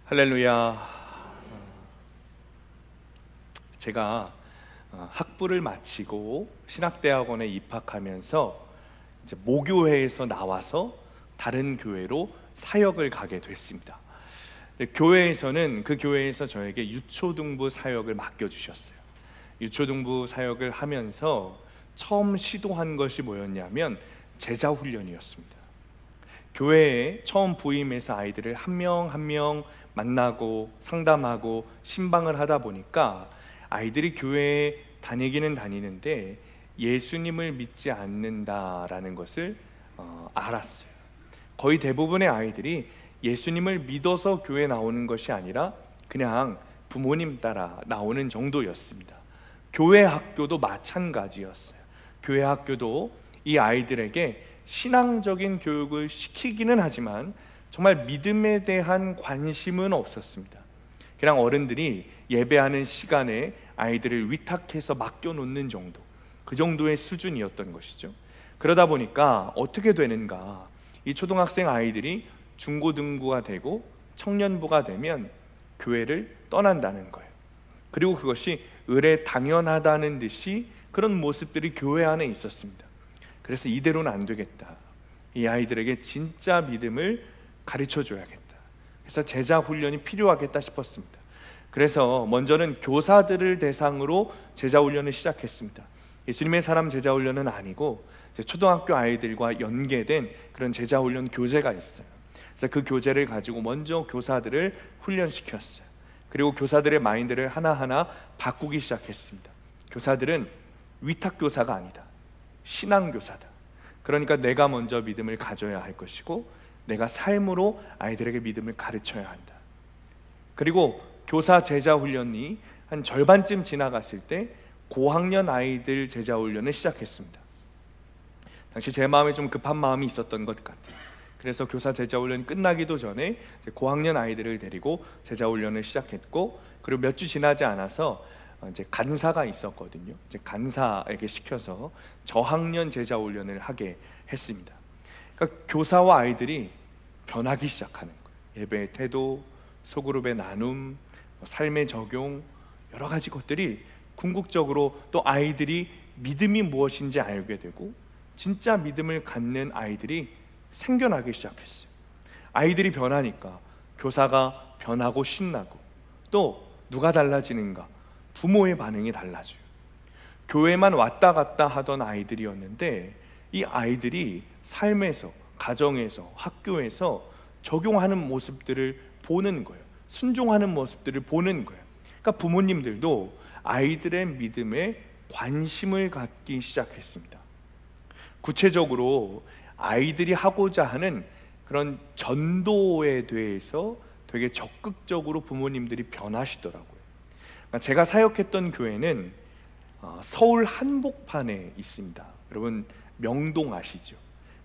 할렐루야. 제가 학부를 마치고 신학대학원에 입학하면서 이제 모교회에서 나와서 다른 교회로 사역을 가게 됐습니다. 교회에서는 그 교회에서 저에게 유초등부 사역을 맡겨주셨어요. 유초등부 사역을 하면서 처음 시도한 것이 뭐였냐면 제자훈련이었습니다. 교회에 처음 부임해서 아이들을 한 명 한 명 만나고 상담하고 신방을 하다 보니까 아이들이 교회에 다니기는 다니는데 예수님을 믿지 않는다라는 것을 알았어요. 거의 대부분의 아이들이 예수님을 믿어서 교회 나오는 것이 아니라 그냥 부모님 따라 나오는 정도였습니다. 교회 학교도 마찬가지였어요. 교회 학교도 이 아이들에게 신앙적인 교육을 시키기는 하지만 정말 믿음에 대한 관심은 없었습니다. 그냥 어른들이 예배하는 시간에 아이들을 위탁해서 맡겨놓는 정도, 그 정도의 수준이었던 것이죠. 그러다 보니까 어떻게 되는가, 이 초등학생 아이들이 중고등부가 되고 청년부가 되면 교회를 떠난다는 거예요. 그리고 그것이 의례 당연하다는 듯이 그런 모습들이 교회 안에 있었습니다. 그래서 이대로는 안 되겠다, 이 아이들에게 진짜 믿음을 가르쳐 줘야겠다, 그래서 제자 훈련이 필요하겠다 싶었습니다. 그래서 먼저는 교사들을 대상으로 제자 훈련을 시작했습니다. 예수님의 사람 제자 훈련은 아니고 초등학교 아이들과 연계된 그런 제자 훈련 교재가 있어요. 그래서 그 교재를 가지고 먼저 교사들을 훈련시켰어요. 그리고 교사들의 마인드를 하나하나 바꾸기 시작했습니다. 교사들은 위탁교사가 아니다, 신앙교사다. 그러니까 내가 먼저 믿음을 가져야 할 것이고 내가 삶으로 아이들에게 믿음을 가르쳐야 한다. 그리고 교사 제자 훈련이 한 절반쯤 지나갔을 때 고학년 아이들 제자 훈련을 시작했습니다. 당시 제 마음에 좀 급한 마음이 있었던 것 같아요. 그래서 교사 제자 훈련이 끝나기도 전에 고학년 아이들을 데리고 제자 훈련을 시작했고, 그리고 몇 주 지나지 않아서 이제 간사가 있었거든요. 이제 간사에게 시켜서 저학년 제자 훈련을 하게 했습니다. 그러니까 교사와 아이들이 변하기 시작하는 거예요. 예배의 태도, 소그룹의 나눔, 삶의 적용, 여러 가지 것들이 궁극적으로 또 아이들이 믿음이 무엇인지 알게 되고 진짜 믿음을 갖는 아이들이 생겨나기 시작했어요. 아이들이 변하니까 교사가 변하고 신나고, 또 누가 달라지는가? 부모의 반응이 달라져요. 교회만 왔다 갔다 하던 아이들이었는데 이 아이들이 삶에서, 가정에서, 학교에서 적용하는 모습들을 보는 거예요. 순종하는 모습들을 보는 거예요. 그러니까 부모님들도 아이들의 믿음에 관심을 갖기 시작했습니다. 구체적으로 아이들이 하고자 하는 그런 전도에 대해서 되게 적극적으로 부모님들이 변하시더라고요. 제가 사역했던 교회는 서울 한복판에 있습니다. 여러분 명동 아시죠?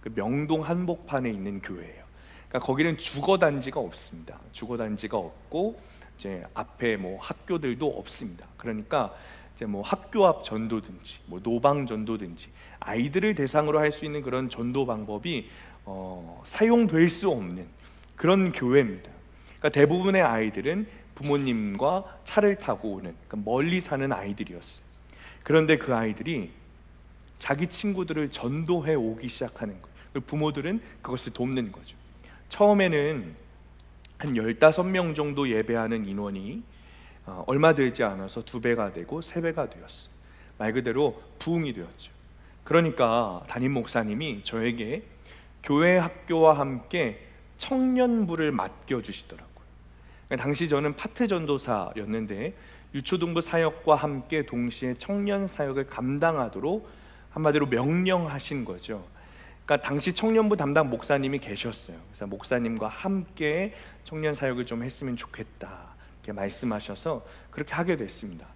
그 명동 한복판에 있는 교회예요. 그러니까 거기는 주거단지가 없습니다. 주거단지가 없고 이제 앞에 뭐 학교들도 없습니다. 그러니까 이제 뭐 학교 앞 전도든지 뭐 노방 전도든지 아이들을 대상으로 할 수 있는 그런 전도 방법이 사용될 수 없는 그런 교회입니다. 그러니까 대부분의 아이들은 부모님과 차를 타고 오는, 그러니까 멀리 사는 아이들이었어요. 그런데 그 아이들이 자기 친구들을 전도해 오기 시작하는 거예요. 부모들은 그것을 돕는 거죠. 처음에는 한 15명 정도 예배하는 인원이 얼마 되지 않아서 2배가 되고 3배가 되었어요. 말 그대로 부흥이 되었죠. 그러니까 담임 목사님이 저에게 교회 학교와 함께 청년부를 맡겨주시더라고요. 당시 저는 파트 전도사였는데 유초등부 사역과 함께 동시에 청년 사역을 감당하도록 한마디로 명령하신 거죠. 그러니까 당시 청년부 담당 목사님이 계셨어요. 그래서 목사님과 함께 청년 사역을 좀 했으면 좋겠다 이렇게 말씀하셔서 그렇게 하게 됐습니다.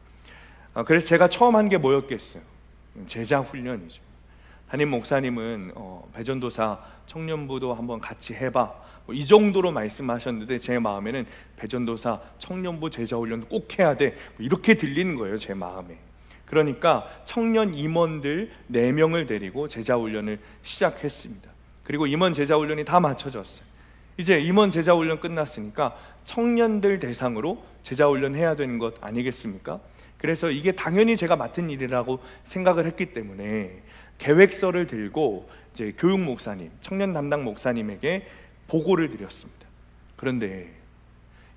그래서 제가 처음 한 게 뭐였겠어요? 제자 훈련이죠. 담임 목사님은 배전도사 청년부도 한번 같이 해봐 이 정도로 말씀하셨는데 제 마음에는 배전도사 청년부 제자 훈련 꼭 해야 돼 이렇게 들리는 거예요, 제 마음에. 그러니까 청년 임원들 4명을 데리고 제자 훈련을 시작했습니다. 그리고 임원 제자 훈련이 다 마쳐졌어요. 이제 임원 제자훈련 끝났으니까 청년들 대상으로 제자훈련 해야 되는 것 아니겠습니까? 그래서 이게 당연히 제가 맡은 일이라고 생각을 했기 때문에 계획서를 들고 이제 교육 목사님, 청년 담당 목사님에게 보고를 드렸습니다. 그런데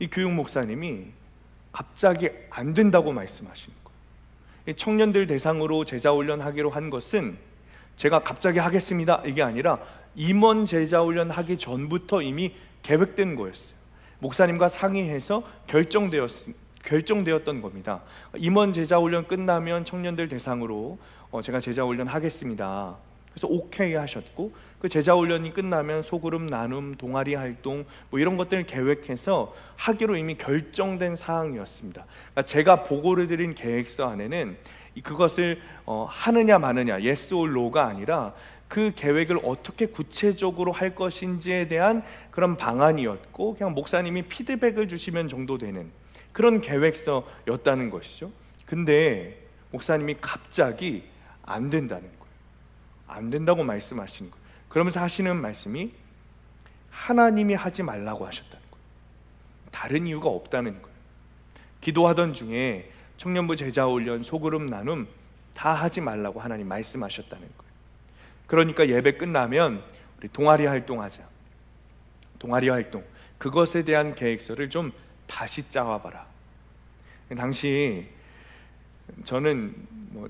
이 교육 목사님이 갑자기 안 된다고 말씀하시는 거예요. 이 청년들 대상으로 제자훈련 하기로 한 것은 제가 갑자기 하겠습니다 이게 아니라 임원 제자훈련 하기 전부터 이미 계획된 거였어요. 목사님과 상의해서 결정되었던 겁니다. 임원 제자훈련 끝나면 청년들 대상으로 제가 제자훈련 하겠습니다. 그래서 오케이 하셨고, 그 제자훈련이 끝나면 소그룹 나눔, 동아리 활동 뭐 이런 것들을 계획해서 하기로 이미 결정된 사항이었습니다. 그러니까 제가 보고를 드린 계획서 안에는 그것을 하느냐 마느냐, yes or no가 아니라 그 계획을 어떻게 구체적으로 할 것인지에 대한 그런 방안이었고, 그냥 목사님이 피드백을 주시면 정도 되는 그런 계획서였다는 것이죠. 근데 목사님이 갑자기 안 된다는 거예요. 안 된다고 말씀하시는 거예요. 그러면서 하시는 말씀이 하나님이 하지 말라고 하셨다는 거예요. 다른 이유가 없다는 거예요. 기도하던 중에 청년부 제자훈련, 소그룹 나눔 다 하지 말라고 하나님 말씀하셨다는 거예요. 그러니까 예배 끝나면 우리 동아리 활동하자. 동아리 활동, 그것에 대한 계획서를 좀 다시 짜와봐라. 당시 저는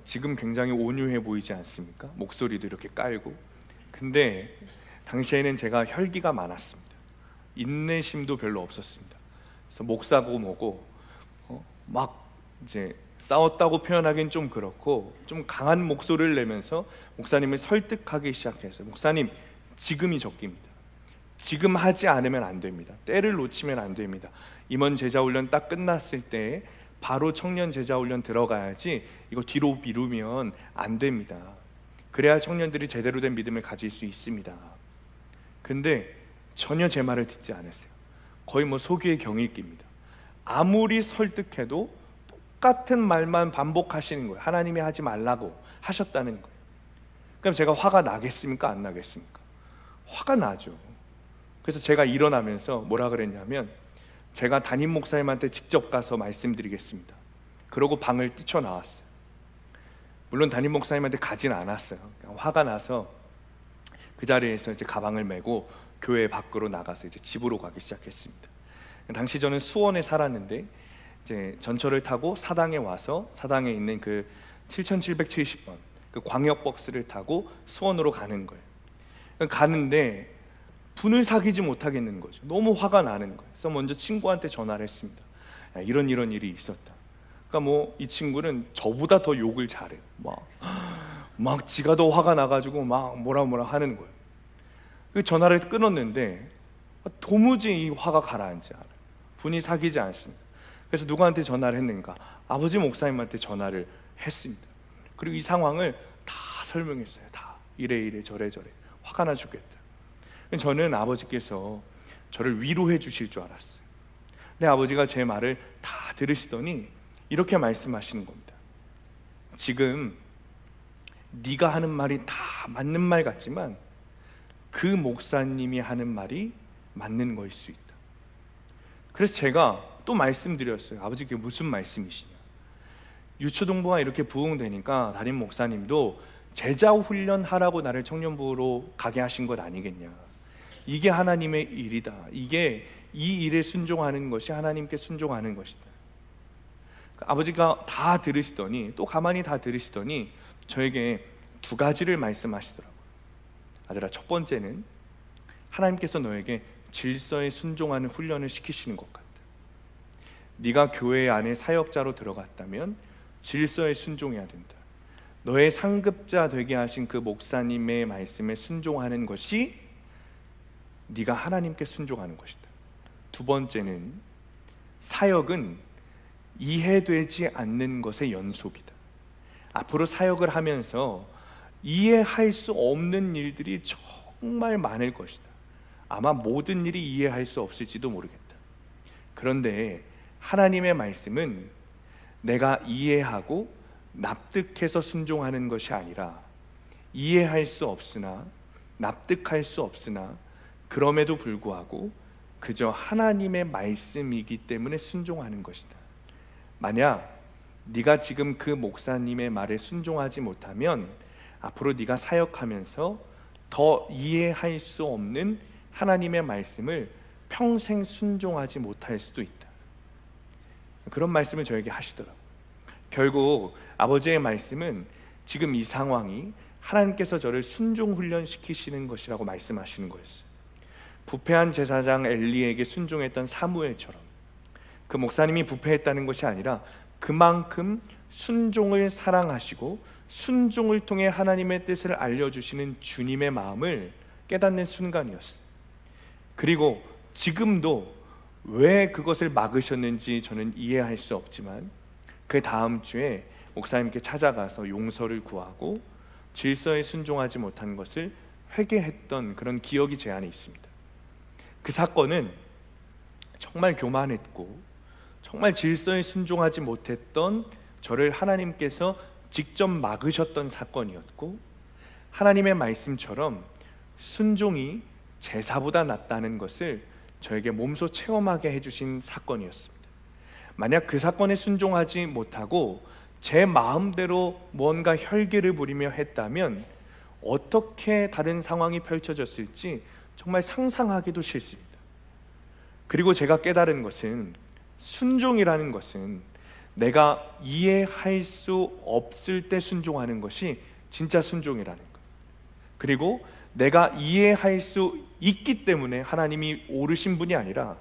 지금 굉장히 온유해 보이지 않습니까? 목소리도 이렇게 깔고. 근데 당시에는 제가 혈기가 많았습니다. 인내심도 별로 없었습니다. 그래서 목사고 뭐고 막 이제 싸웠다고 표현하기는 좀 그렇고, 좀 강한 목소리를 내면서 목사님을 설득하기 시작했어요. 목사님, 지금이 적기입니다. 지금 하지 않으면 안 됩니다. 때를 놓치면 안 됩니다. 임원 제자훈련 딱 끝났을 때 바로 청년 제자훈련 들어가야지, 이거 뒤로 미루면 안 됩니다. 그래야 청년들이 제대로 된 믿음을 가질 수 있습니다. 근데 전혀 제 말을 듣지 않았어요. 거의 소기의 경읽기입니다. 아무리 설득해도 똑같은 말만 반복하시는 거예요. 하나님이 하지 말라고 하셨다는 거예요. 그럼 제가 화가 나겠습니까? 안 나겠습니까? 화가 나죠. 그래서 제가 일어나면서 뭐라 그랬냐면, 제가 담임 목사님한테 직접 가서 말씀드리겠습니다. 그러고 방을 뛰쳐나왔어요. 물론 담임 목사님한테 가진 않았어요. 화가 나서 그 자리에서 이제 가방을 메고 교회 밖으로 나가서 이제 집으로 가기 시작했습니다. 당시 저는 수원에 살았는데 이제 전철을 타고 사당에 와서 사당에 있는 그 7770번 그 광역버스를 타고 수원으로 가는 거예요. 가는데 분을 사귀지 못하겠는 거죠. 너무 화가 나는 거예요. 그래서 먼저 친구한테 전화를 했습니다. 야, 이런 일이 있었다. 그러니까 이 친구는 저보다 더 욕을 잘해요. 막 지가 더 화가 나가지고 막 뭐라 하는 거예요. 그 전화를 끊었는데 도무지 이 화가 가라앉지 않아요. 분이 사귀지 않습니다. 그래서 누구한테 전화를 했는가? 아버지 목사님한테 전화를 했습니다. 그리고 이 상황을 다 설명했어요. 다 이래 저래 화가 나 죽겠다. 저는 아버지께서 저를 위로해 주실 줄 알았어요. 근데 아버지가 제 말을 다 들으시더니 이렇게 말씀하시는 겁니다. 지금 네가 하는 말이 다 맞는 말 같지만 그 목사님이 하는 말이 맞는 거일 수 있다. 그래서 제가 또 말씀드렸어요. 아버지, 그게 무슨 말씀이시냐? 유초동부가 이렇게 부흥되니까 담임 목사님도 제자 훈련하라고 나를 청년부로 가게 하신 것 아니겠냐? 이게 하나님의 일이다. 이게 이 일에 순종하는 것이 하나님께 순종하는 것이다. 아버지가 다 들으시더니, 또 가만히 다 들으시더니 저에게 두 가지를 말씀하시더라고요. 아들아, 첫 번째는 하나님께서 너에게 질서에 순종하는 훈련을 시키시는 것 같다. 네가 교회 안에 사역자로 들어갔다면 질서에 순종해야 된다. 너의 상급자 되게 하신 그 목사님의 말씀에 순종하는 것이 네가 하나님께 순종하는 것이다. 두 번째는 사역은 이해되지 않는 것의 연속이다. 앞으로 사역을 하면서 이해할 수 없는 일들이 정말 많을 것이다. 아마 모든 일이 이해할 수 없을지도 모르겠다. 그런데 하나님의 말씀은 내가 이해하고 납득해서 순종하는 것이 아니라 이해할 수 없으나 납득할 수 없으나 그럼에도 불구하고 그저 하나님의 말씀이기 때문에 순종하는 것이다. 만약 네가 지금 그 목사님의 말에 순종하지 못하면 앞으로 네가 사역하면서 더 이해할 수 없는 하나님의 말씀을 평생 순종하지 못할 수도 있다. 그런 말씀을 저에게 하시더라고요. 결국 아버지의 말씀은 지금 이 상황이 하나님께서 저를 순종 훈련시키시는 것이라고 말씀하시는 거였어요. 부패한 제사장 엘리에게 순종했던 사무엘처럼 그 목사님이 부패했다는 것이 아니라 그만큼 순종을 사랑하시고 순종을 통해 하나님의 뜻을 알려주시는 주님의 마음을 깨닫는 순간이었어요. 그리고 지금도 왜 그것을 막으셨는지 저는 이해할 수 없지만 그 다음 주에 목사님께 찾아가서 용서를 구하고 질서에 순종하지 못한 것을 회개했던 그런 기억이 제 안에 있습니다. 그 사건은 정말 교만했고 정말 질서에 순종하지 못했던 저를 하나님께서 직접 막으셨던 사건이었고, 하나님의 말씀처럼 순종이 제사보다 낫다는 것을 저에게 몸소 체험하게 해주신 사건이었습니다. 만약 그 사건에 순종하지 못하고 제 마음대로 뭔가 혈기를 부리며 했다면 어떻게 다른 상황이 펼쳐졌을지 정말 상상하기도 싫습니다. 그리고 제가 깨달은 것은 순종이라는 것은 내가 이해할 수 없을 때 순종하는 것이 진짜 순종이라는 것, 그리고 내가 이해할 수 있기 때문에 하나님이 오르신 분이 아니라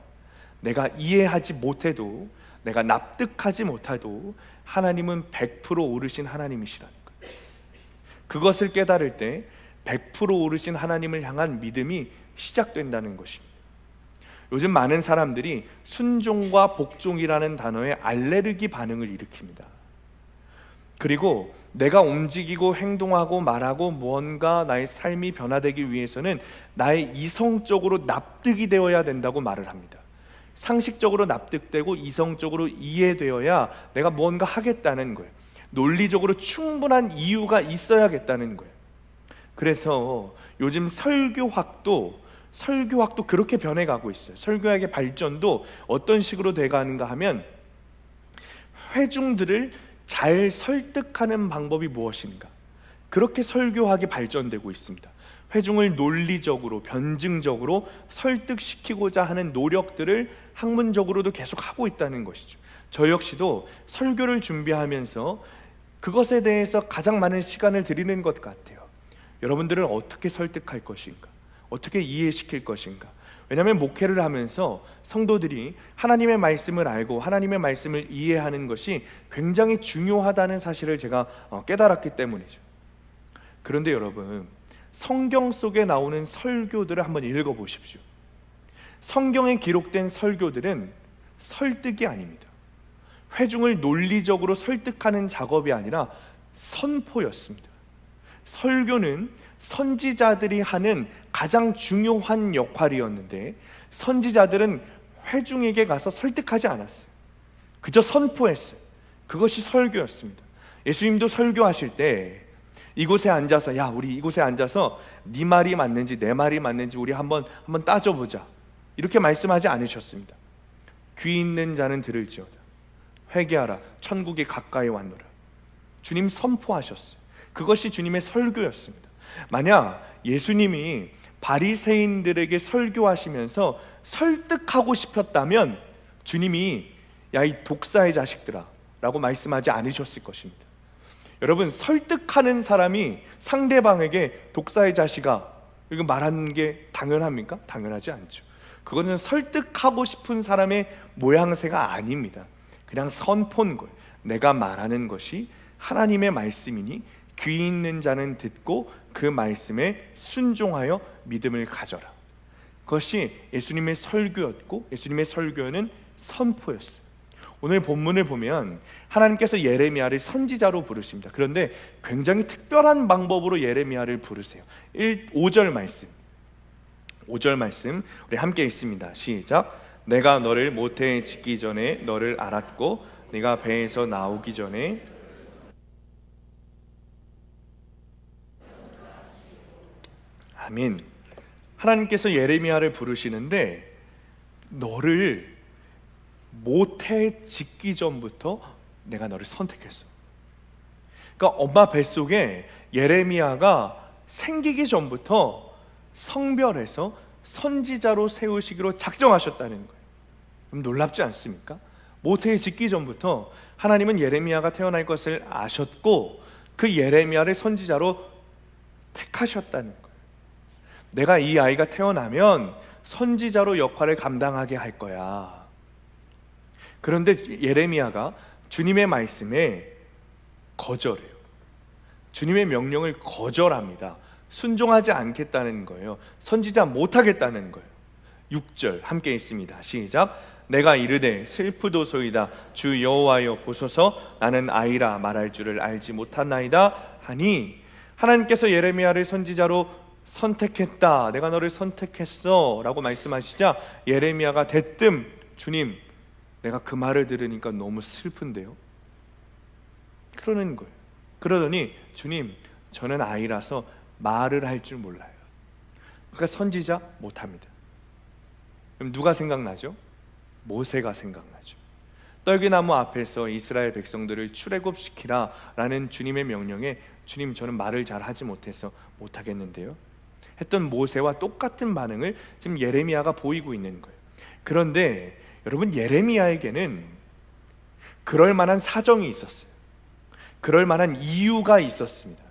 내가 이해하지 못해도, 내가 납득하지 못해도 하나님은 100% 오르신 하나님이시라는 것, 그것을 깨달을 때 100% 오르신 하나님을 향한 믿음이 시작된다는 것입니다. 요즘 많은 사람들이 순종과 복종이라는 단어에 알레르기 반응을 일으킵니다. 그리고 내가 움직이고 행동하고 말하고 무언가 나의 삶이 변화되기 위해서는 나의 이성적으로 납득이 되어야 된다고 말을 합니다. 상식적으로 납득되고 이성적으로 이해되어야 내가 무언가 하겠다는 거예요. 논리적으로 충분한 이유가 있어야겠다는 거예요. 그래서 요즘 설교학도 그렇게 변해가고 있어요. 설교학의 발전도 어떤 식으로 돼가는가 하면 회중들을 잘 설득하는 방법이 무엇인가, 그렇게 설교학이 발전되고 있습니다. 회중을 논리적으로 변증적으로 설득시키고자 하는 노력들을 학문적으로도 계속 하고 있다는 것이죠. 저 역시도 설교를 준비하면서 그것에 대해서 가장 많은 시간을 들이는 것 같아요. 여러분들을 어떻게 설득할 것인가, 어떻게 이해시킬 것인가. 왜냐하면 목회를 하면서 성도들이 하나님의 말씀을 알고 하나님의 말씀을 이해하는 것이 굉장히 중요하다는 사실을 제가 깨달았기 때문이죠. 그런데 여러분, 성경 속에 나오는 설교들을 한번 읽어보십시오. 성경에 기록된 설교들은 설득이 아닙니다. 회중을 논리적으로 설득하는 작업이 아니라 선포였습니다. 설교는 선지자들이 하는 가장 중요한 역할이었는데 선지자들은 회중에게 가서 설득하지 않았어요. 그저 선포했어요. 그것이 설교였습니다. 예수님도 설교하실 때 이곳에 앉아서, 야, 우리 이곳에 앉아서 네 말이 맞는지 내 말이 맞는지 우리 한번 따져보자, 이렇게 말씀하지 않으셨습니다. 귀 있는 자는 들을지어다, 회개하라, 천국이 가까이 왔노라. 주님 선포하셨어요. 그것이 주님의 설교였습니다. 만약 예수님이 바리새인들에게 설교하시면서 설득하고 싶었다면 주님이 야, 이 독사의 자식들아 라고 말씀하지 않으셨을 것입니다. 여러분, 설득하는 사람이 상대방에게 독사의 자식아 이렇게 말하는 게 당연합니까? 당연하지 않죠. 그것은 설득하고 싶은 사람의 모양새가 아닙니다. 그냥 선포인 거예요. 내가 말하는 것이 하나님의 말씀이니 귀 있는 자는 듣고 그 말씀에 순종하여 믿음을 가져라. 그것이 예수님의 설교였고 예수님의 설교는 선포였어요. 오늘 본문을 보면 하나님께서 예레미야를 선지자로 부르십니다. 그런데 굉장히 특별한 방법으로 예레미야를 부르세요. 5절 말씀 우리 함께 읽습니다. 시작. 내가 너를 모태에 짓기 전에 너를 알았고 네가 배에서 나오기 전에. 아멘. 하나님께서 예레미야를 부르시는데 너를 모태에 짓기 전부터 내가 너를 선택했어. 그러니까 엄마 뱃속에 예레미야가 생기기 전부터 성별해서 선지자로 세우시기로 작정하셨다는 거예요. 그럼 놀랍지 않습니까? 모태에 짓기 전부터 하나님은 예레미야가 태어날 것을 아셨고 그 예레미야를 선지자로 택하셨다는 거예요. 내가 이 아이가 태어나면 선지자로 역할을 감당하게 할 거야. 그런데 예레미야가 주님의 말씀에 거절해요. 주님의 명령을 거절합니다. 순종하지 않겠다는 거예요. 선지자 못하겠다는 거예요. 6절 함께 있습니다. 시작. 내가 이르되 슬프도소이다 주 여호와여 보소서 나는 아이라 말할 줄을 알지 못하나이다 하니 하나님께서 예레미야를 선지자로 선택했다. 내가 너를 선택했어 라고 말씀하시자 예레미야가 대뜸 주님 내가 그 말을 들으니까 너무 슬픈데요. 그러는 거예요. 그러더니 주님 저는 아이라서 말을 할 줄 몰라요. 그러니까 선지자 못합니다. 그럼 누가 생각나죠? 모세가 생각나죠. 떨기나무 앞에서 이스라엘 백성들을 출애굽시키라 라는 주님의 명령에 주님 저는 말을 잘 하지 못해서 못하겠는데요 했던 모세와 똑같은 반응을 지금 예레미야가 보이고 있는 거예요. 그런데 여러분 예레미야에게는 그럴 만한 사정이 있었어요. 그럴 만한 이유가 있었습니다.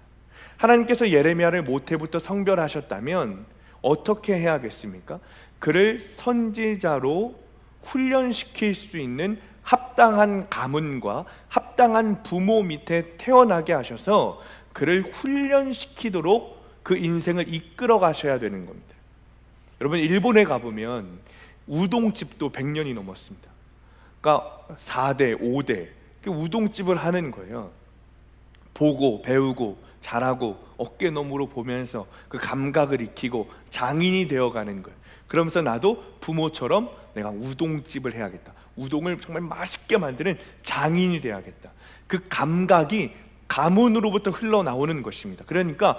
하나님께서 예레미야를 모태부터 성별하셨다면 어떻게 해야겠습니까? 그를 선지자로 훈련시킬 수 있는 합당한 가문과 합당한 부모 밑에 태어나게 하셔서 그를 훈련시키도록 그 인생을 이끌어 가셔야 되는 겁니다. 여러분 일본에 가보면 우동집도 100년이 넘었습니다. 그러니까 4대, 5대 우동집을 하는 거예요. 보고 배우고 잘하고 어깨너머로 보면서 그 감각을 익히고 장인이 되어가는 거예요. 그러면서 나도 부모처럼 내가 우동집을 해야겠다. 우동을 정말 맛있게 만드는 장인이 돼야겠다. 그 감각이 가문으로부터 흘러나오는 것입니다. 그러니까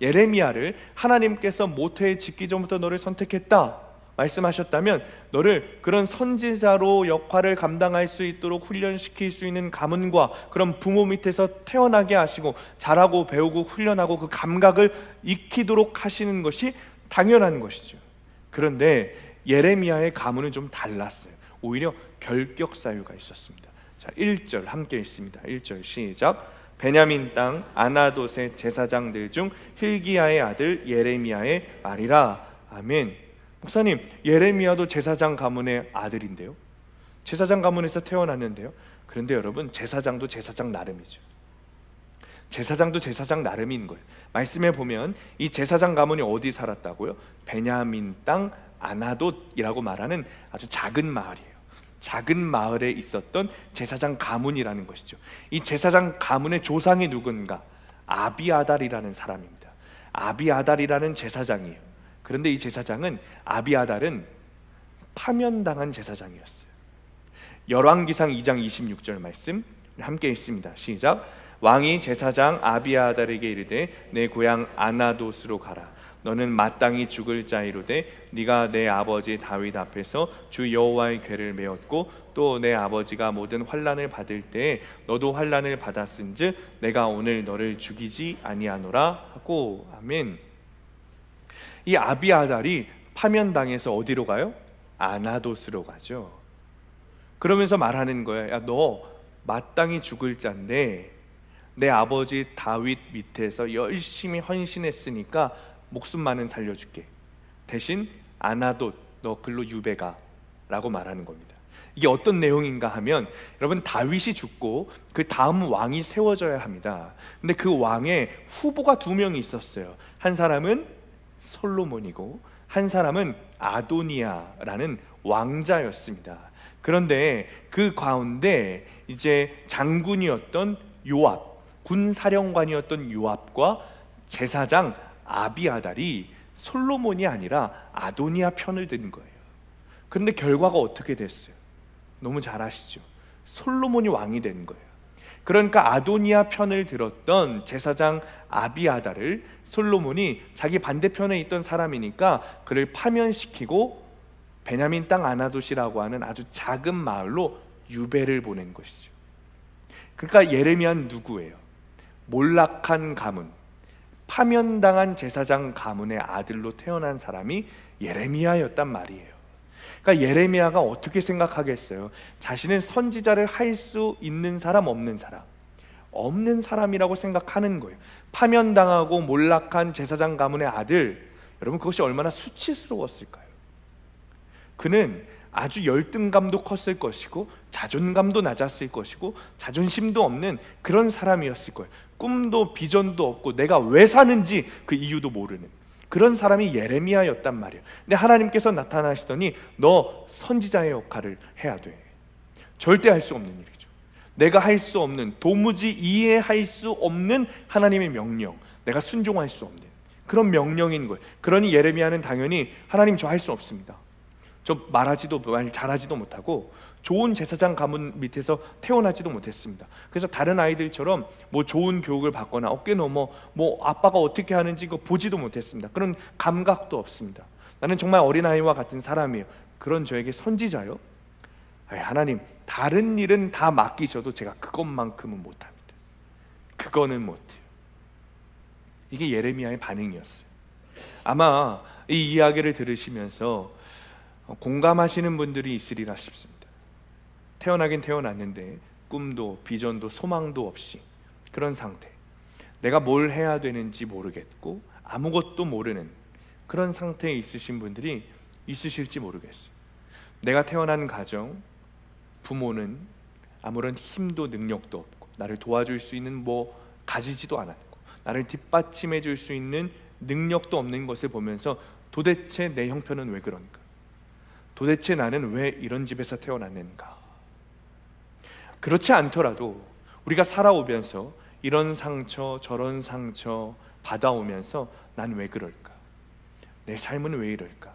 예레미야를 하나님께서 모태에 짓기 전부터 너를 선택했다 말씀하셨다면 너를 그런 선지자로 역할을 감당할 수 있도록 훈련시킬 수 있는 가문과 그런 부모 밑에서 태어나게 하시고 잘하고 배우고 훈련하고 그 감각을 익히도록 하시는 것이 당연한 것이죠. 그런데 예레미야의 가문은 좀 달랐어요. 오히려 결격 사유가 있었습니다. 자, 1절 함께 읽습니다. 1절 시작. 베냐민 땅 아나돗의 제사장들 중 hil기야의 아들 예레미야의 말이라. 아멘. 목사님, 예레미야도 제사장 가문의 아들인데요. 제사장 가문에서 태어났는데요. 그런데 여러분, 제사장도 제사장 나름이죠. 제사장도 제사장 나름인 거예요. 말씀에 보면 이 제사장 가문이 어디 살았다고요? 베냐민 땅 아나돗이라고 말하는 아주 작은 마을이에요. 작은 마을에 있었던 제사장 가문이라는 것이죠. 이 제사장 가문의 조상이 누군가? 아비아달이라는 사람입니다. 아비아달이라는 제사장이에요. 그런데 이 제사장은 아비아달은 파면당한 제사장이었어요. 열왕기상 2장 26절 말씀 함께 읽습니다. 시작. 왕이 제사장 아비아달에게 이르되 내 고향 아나돗으로 가라. 너는 마땅히 죽을 자이로되 네가 내 아버지 다윗 앞에서 주 여호와의 궤를 메었고 또 내 아버지가 모든 환난을 받을 때에 너도 환난을 받았은즉 내가 오늘 너를 죽이지 아니하노라 하고. 아멘. 이 아비아달이 파면당해서 어디로 가요? 아나돗으로 가죠. 그러면서 말하는 거예요. 야, 너 마땅히 죽을 자인데 내 아버지 다윗 밑에서 열심히 헌신했으니까 목숨만은 살려줄게. 대신 아나돗 너 글로 유배가 라고 말하는 겁니다. 이게 어떤 내용인가 하면 여러분 다윗이 죽고 그 다음 왕이 세워져야 합니다. 근데 그 왕의 후보가 2명이 있었어요. 한 사람은 솔로몬이고 한 사람은 아도니아라는 왕자였습니다. 그런데 그 가운데 이제 장군이었던 요압, 군사령관이었던 요압과 제사장 아비아달이 솔로몬이 아니라 아도니아 편을 든 거예요. 그런데 결과가 어떻게 됐어요? 너무 잘 아시죠? 솔로몬이 왕이 된 거예요. 그러니까 아도니아 편을 들었던 제사장 아비아다를 솔로몬이 자기 반대편에 있던 사람이니까 그를 파면시키고 베냐민 땅 아나돗이라고 하는 아주 작은 마을로 유배를 보낸 것이죠. 그러니까 예레미야는 누구예요? 몰락한 가문, 파면당한 제사장 가문의 아들로 태어난 사람이 예레미야였단 말이에요. 그러니까 예레미야가 어떻게 생각하겠어요? 자신은 선지자를 할 수 있는 사람, 없는 사람? 없는 사람이라고 생각하는 거예요. 파면당하고 몰락한 제사장 가문의 아들, 여러분 그것이 얼마나 수치스러웠을까요? 그는 아주 열등감도 컸을 것이고 자존감도 낮았을 것이고 자존심도 없는 그런 사람이었을 거예요. 꿈도 비전도 없고 내가 왜 사는지 그 이유도 모르는 그런 사람이 예레미야였단 말이에요. 근데 하나님께서 나타나시더니 너 선지자의 역할을 해야 돼. 절대 할 수 없는 일이죠. 내가 할 수 없는, 도무지 이해할 수 없는 하나님의 명령, 내가 순종할 수 없는 그런 명령인 거예요. 그러니 예레미야는 당연히 하나님 저 할 수 없습니다. 저 말 잘하지도 못하고 좋은 제사장 가문 밑에서 태어나지도 못했습니다. 그래서 다른 아이들처럼 뭐 좋은 교육을 받거나 어깨 넘어 뭐 아빠가 어떻게 하는지 그거 보지도 못했습니다. 그런 감각도 없습니다. 나는 정말 어린아이와 같은 사람이에요. 그런 저에게 선지자요? 하나님, 다른 일은 다 맡기셔도 제가 그것만큼은 못합니다. 그거는 못해요. 이게 예레미야의 반응이었어요. 아마 이 이야기를 들으시면서 공감하시는 분들이 있으리라 싶습니다. 태어나긴 태어났는데 꿈도 비전도 소망도 없이 그런 상태, 내가 뭘 해야 되는지 모르겠고 아무것도 모르는 그런 상태에 있으신 분들이 있으실지 모르겠어요. 내가 태어난 가정, 부모는 아무런 힘도 능력도 없고 나를 도와줄 수 있는 뭐 가지지도 않았고 나를 뒷받침해 줄 수 있는 능력도 없는 것을 보면서 도대체 내 형편은 왜 그런가? 도대체 나는 왜 이런 집에서 태어났는가? 그렇지 않더라도 우리가 살아오면서 이런 상처 저런 상처 받아오면서 난 왜 그럴까? 내 삶은 왜 이럴까?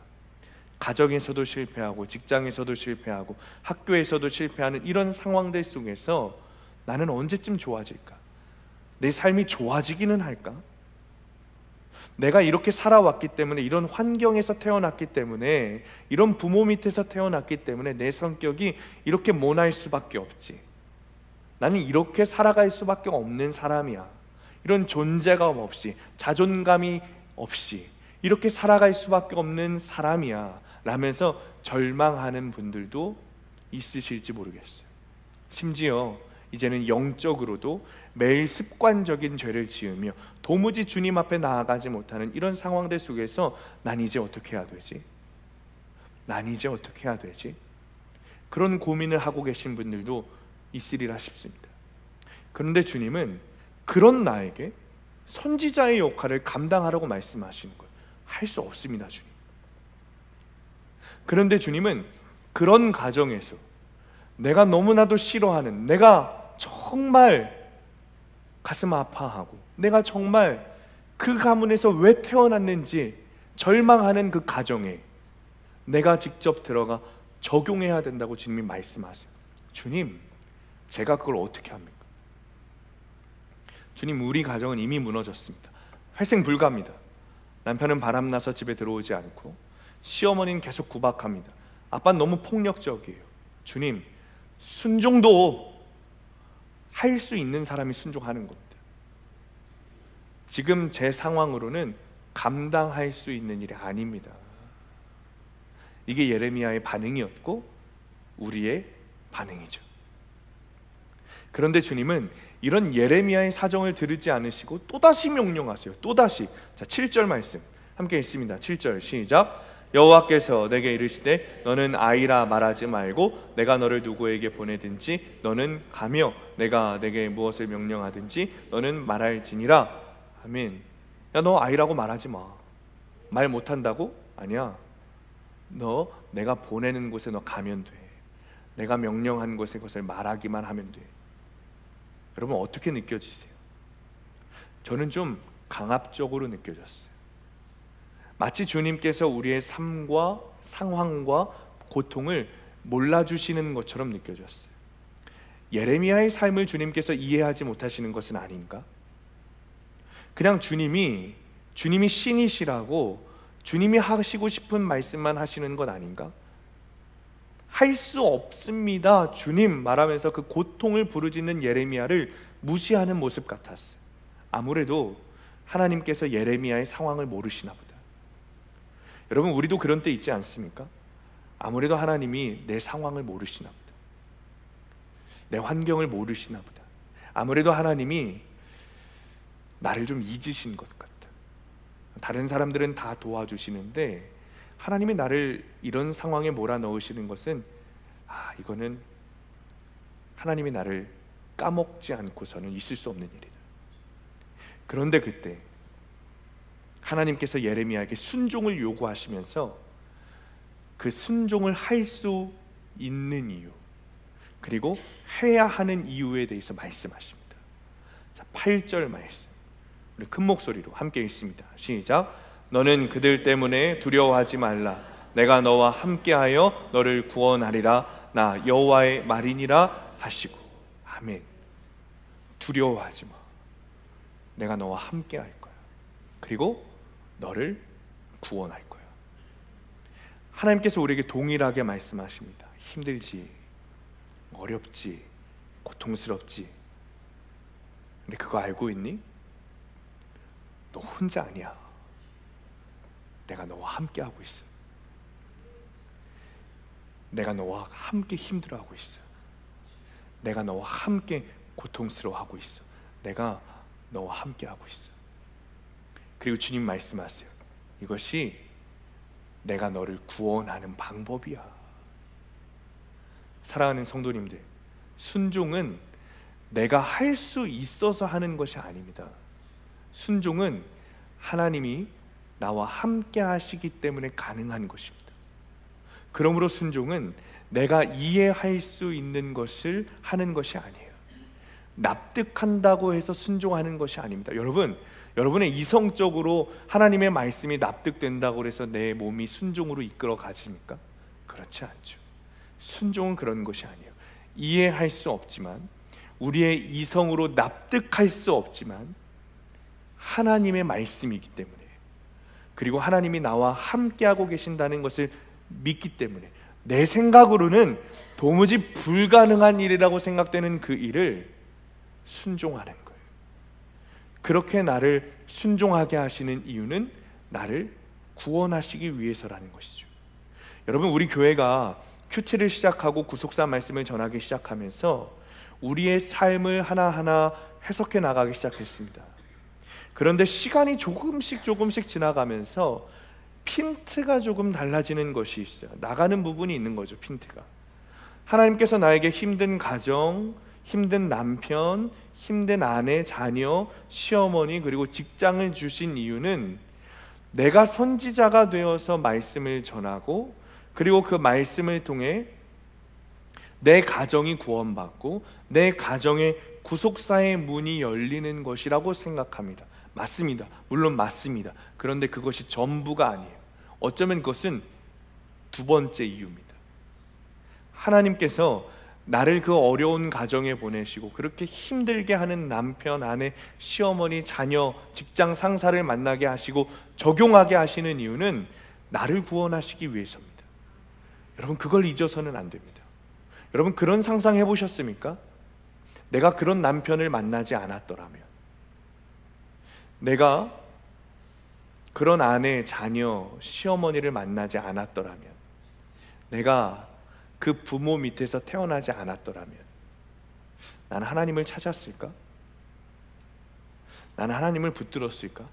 가정에서도 실패하고 직장에서도 실패하고 학교에서도 실패하는 이런 상황들 속에서 나는 언제쯤 좋아질까? 내 삶이 좋아지기는 할까? 내가 이렇게 살아왔기 때문에, 이런 환경에서 태어났기 때문에, 이런 부모 밑에서 태어났기 때문에 내 성격이 이렇게 모날 수밖에 없지. 나는 이렇게 살아갈 수밖에 없는 사람이야. 이런 존재감 없이, 자존감이 없이 이렇게 살아갈 수밖에 없는 사람이야 라면서 절망하는 분들도 있으실지 모르겠어요. 심지어 이제는 영적으로도 매일 습관적인 죄를 지으며 도무지 주님 앞에 나아가지 못하는 이런 상황들 속에서 난 이제 어떻게 해야 되지? 난 이제 어떻게 해야 되지? 그런 고민을 하고 계신 분들도 있으리라 싶습니다. 그런데 주님은 그런 나에게 선지자의 역할을 감당하라고 말씀하시는 거예요. 할 수 없습니다, 주님. 그런데 주님은 그런 가정에서 내가 너무나도 싫어하는, 내가 정말 가슴 아파하고 내가 정말 그 가문에서 왜 태어났는지 절망하는 그 가정에 내가 직접 들어가 적용해야 된다고 주님이 말씀하세요. 주님, 제가 그걸 어떻게 합니까? 주님, 우리 가정은 이미 무너졌습니다. 회생 불가합니다. 남편은 바람나서 집에 들어오지 않고 시어머니는 계속 구박합니다. 아빠는 너무 폭력적이에요. 주님, 순종도 할 수 있는 사람이 순종하는 겁니다. 지금 제 상황으로는 감당할 수 있는 일이 아닙니다. 이게 예레미야의 반응이었고 우리의 반응이죠. 그런데 주님은 이런 예레미야의 사정을 들으지 않으시고 또다시 명령하세요. 또다시. 자, 7절 말씀 함께 읽습니다. 7절 시작. 여호와께서 내게 이르시되 너는 아이라 말하지 말고 내가 너를 누구에게 보내든지 너는 가며 내가 내게 무엇을 명령하든지 너는 말할지니라. 아멘. 야, 너 아이라고 말하지 마. 말 못한다고? 아니야. 너 내가 보내는 곳에 너 가면 돼. 내가 명령한 곳에 그것을 말하기만 하면 돼. 여러분 어떻게 느껴지세요? 저는 좀 강압적으로 느껴졌어요. 마치 주님께서 우리의 삶과 상황과 고통을 몰라주시는 것처럼 느껴졌어요. 예레미야의 삶을 주님께서 이해하지 못하시는 것은 아닌가? 그냥 주님이 신이시라고 주님이 하시고 싶은 말씀만 하시는 것 아닌가? 할 수 없습니다 주님 말하면서 그 고통을 부르짖는 예레미야를 무시하는 모습 같았어요. 아무래도 하나님께서 예레미야의 상황을 모르시나 보다. 여러분, 우리도 그런 때 있지 않습니까? 아무래도 하나님이 내 상황을 모르시나 보다. 내 환경을 모르시나 보다. 아무래도 하나님이 나를 좀 잊으신 것 같다. 다른 사람들은 다 도와주시는데 하나님이 나를 이런 상황에 몰아넣으시는 것은 이거는 하나님이 나를 까먹지 않고서는 있을 수 없는 일이다. 그런데 그때 하나님께서 예레미야에게 순종을 요구하시면서 그 순종을 할 수 있는 이유, 그리고 해야 하는 이유에 대해서 말씀하십니다. 자, 8절 말씀 우리 큰 목소리로 함께 읽습니다. 시작. 너는 그들 때문에 두려워하지 말라. 내가 너와 함께하여 너를 구원하리라. 나 여호와의 말이니라 하시고. 아멘. 두려워하지 마. 내가 너와 함께할 거야. 그리고 너를 구원할 거야. 하나님께서 우리에게 동일하게 말씀하십니다. 힘들지, 어렵지, 고통스럽지. 근데 그거 알고 있니? 너 혼자 아니야. 내가 너와 함께 하고 있어. 내가 너와 함께 힘들어하고 있어. 내가 너와 함께 고통스러워하고 있어. 내가 너와 함께 하고 있어. 그리고 주님 말씀하세요. 이것이 내가 너를 구원하는 방법이야. 사랑하는 성도님들, 순종은 내가 할 수 있어서 하는 것이 아닙니다. 순종은 하나님이 나와 함께 하시기 때문에 가능한 것입니다. 그러므로 순종은 내가 이해할 수 있는 것을 하는 것이 아니에요. 납득한다고 해서 순종하는 것이 아닙니다. 여러분의 이성적으로 하나님의 말씀이 납득된다고 해서 내 몸이 순종으로 이끌어 가십니까? 그렇지 않죠. 순종은 그런 것이 아니에요. 이해할 수 없지만, 우리의 이성으로 납득할 수 없지만 하나님의 말씀이기 때문에, 그리고 하나님이 나와 함께하고 계신다는 것을 믿기 때문에, 내 생각으로는 도무지 불가능한 일이라고 생각되는 그 일을 순종하는 거예요. 그렇게 나를 순종하게 하시는 이유는 나를 구원하시기 위해서라는 것이죠. 여러분, 우리 교회가 큐티를 시작하고 구속사 말씀을 전하기 시작하면서 우리의 삶을 하나하나 해석해 나가기 시작했습니다. 그런데 시간이 조금씩 지나가면서 핀트가 조금 달라지는 것이 있어요. 나가는 부분이 있는 거죠. 핀트가. 하나님께서 나에게 힘든 가정, 힘든 남편, 힘든 아내, 자녀, 시어머니, 그리고 직장을 주신 이유는 내가 선지자가 되어서 말씀을 전하고, 그리고 그 말씀을 통해 내 가정이 구원받고 내 가정의 구속사의 문이 열리는 것이라고 생각합니다. 맞습니다. 물론 맞습니다. 그런데 그것이 전부가 아니에요. 어쩌면 그것은 두 번째 이유입니다. 하나님께서 나를 그 어려운 가정에 보내시고 그렇게 힘들게 하는 남편, 아내, 시어머니, 자녀, 직장 상사를 만나게 하시고 적용하게 하시는 이유는 나를 구원하시기 위해서입니다. 여러분, 그걸 잊어서는 안 됩니다. 여러분, 그런 상상 해보셨습니까? 내가 그런 남편을 만나지 않았더라면, 내가 그런 아내, 자녀, 시어머니를 만나지 않았더라면, 내가 그 부모 밑에서 태어나지 않았더라면 나는 하나님을 찾았을까? 나는 하나님을 붙들었을까?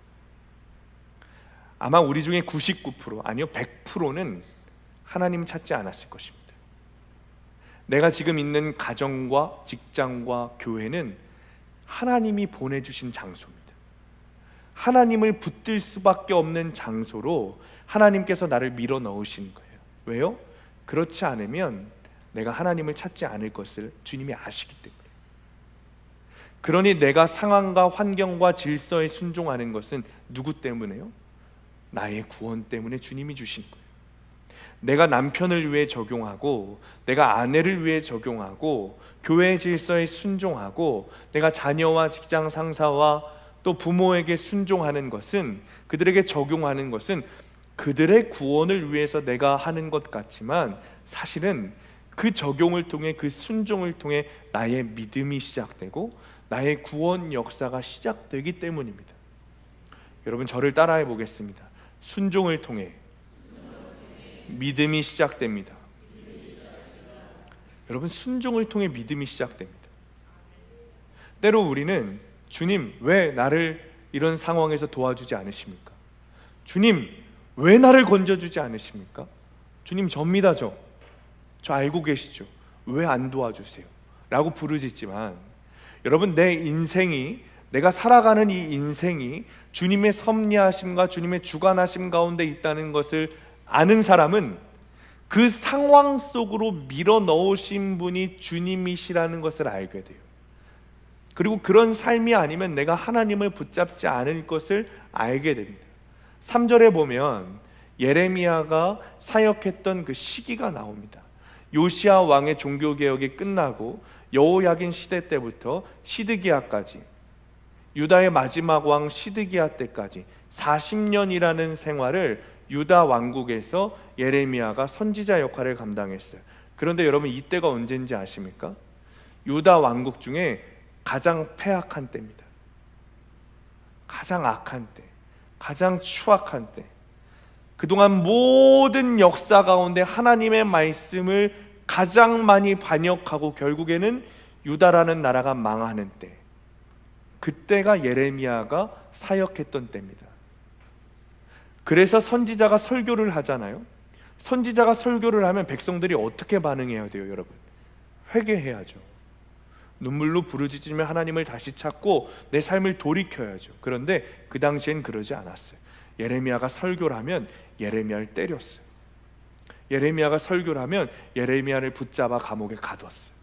아마 우리 중에 99%, 아니요 100%는 하나님 찾지 않았을 것입니다. 내가 지금 있는 가정과 직장과 교회는 하나님이 보내주신 장소입니다. 하나님을 붙들 수밖에 없는 장소로 하나님께서 나를 밀어 넣으신 거예요. 왜요? 그렇지 않으면 내가 하나님을 찾지 않을 것을 주님이 아시기 때문에. 그러니 내가 상황과 환경과 질서에 순종하는 것은 누구 때문에요? 나의 구원 때문에 주님이 주신 거예요. 내가 남편을 위해 적용하고, 내가 아내를 위해 적용하고, 교회 질서에 순종하고, 내가 자녀와 직장 상사와 또 부모에게 순종하는 것은, 그들에게 적용하는 것은 그들의 구원을 위해서 내가 하는 것 같지만, 사실은 그 적용을 통해, 그 순종을 통해 나의 믿음이 시작되고 나의 구원 역사가 시작되기 때문입니다. 여러분, 저를 따라해 보겠습니다. 순종을 통해 믿음이 시작됩니다. 여러분, 순종을 통해 믿음이 시작됩니다. 때로 우리는 주님, 왜 나를 이런 상황에서 도와주지 않으십니까? 주님, 왜 나를 건져주지 않으십니까? 주님, 접니다. 저 알고 계시죠? 왜 안 도와주세요? 라고 부르짖지만, 여러분, 내 인생이, 내가 살아가는 이 인생이 주님의 섭리하심과 주님의 주관하심 가운데 있다는 것을 아는 사람은 그 상황 속으로 밀어 넣으신 분이 주님이시라는 것을 알게 돼요. 그리고 그런 삶이 아니면 내가 하나님을 붙잡지 않을 것을 알게 됩니다. 3절에 보면 예레미야가 사역했던 그 시기가 나옵니다. 요시야 왕의 종교개혁이 끝나고 여호야긴 시대 때부터 시드기야까지, 유다의 마지막 왕 시드기야 때까지 40년이라는 생활을 유다 왕국에서 예레미야가 선지자 역할을 감당했어요. 그런데 여러분, 이때가 언제인지 아십니까? 유다 왕국 중에 가장 패악한 때입니다. 가장 악한 때, 가장 추악한 때. 그동안 모든 역사 가운데 하나님의 말씀을 가장 많이 반역하고 결국에는 유다라는 나라가 망하는 때, 그때가 예레미야가 사역했던 때입니다. 그래서 선지자가 설교를 하잖아요. 선지자가 설교를 하면 백성들이 어떻게 반응해야 돼요, 여러분? 회개해야죠. 눈물로 부르짖으며 하나님을 다시 찾고 내 삶을 돌이켜야죠. 그런데 그 당시엔 그러지 않았어요. 예레미야가 설교를 하면 예레미야를 때렸어요. 예레미야가 설교를 하면 예레미야를 붙잡아 감옥에 가뒀어요.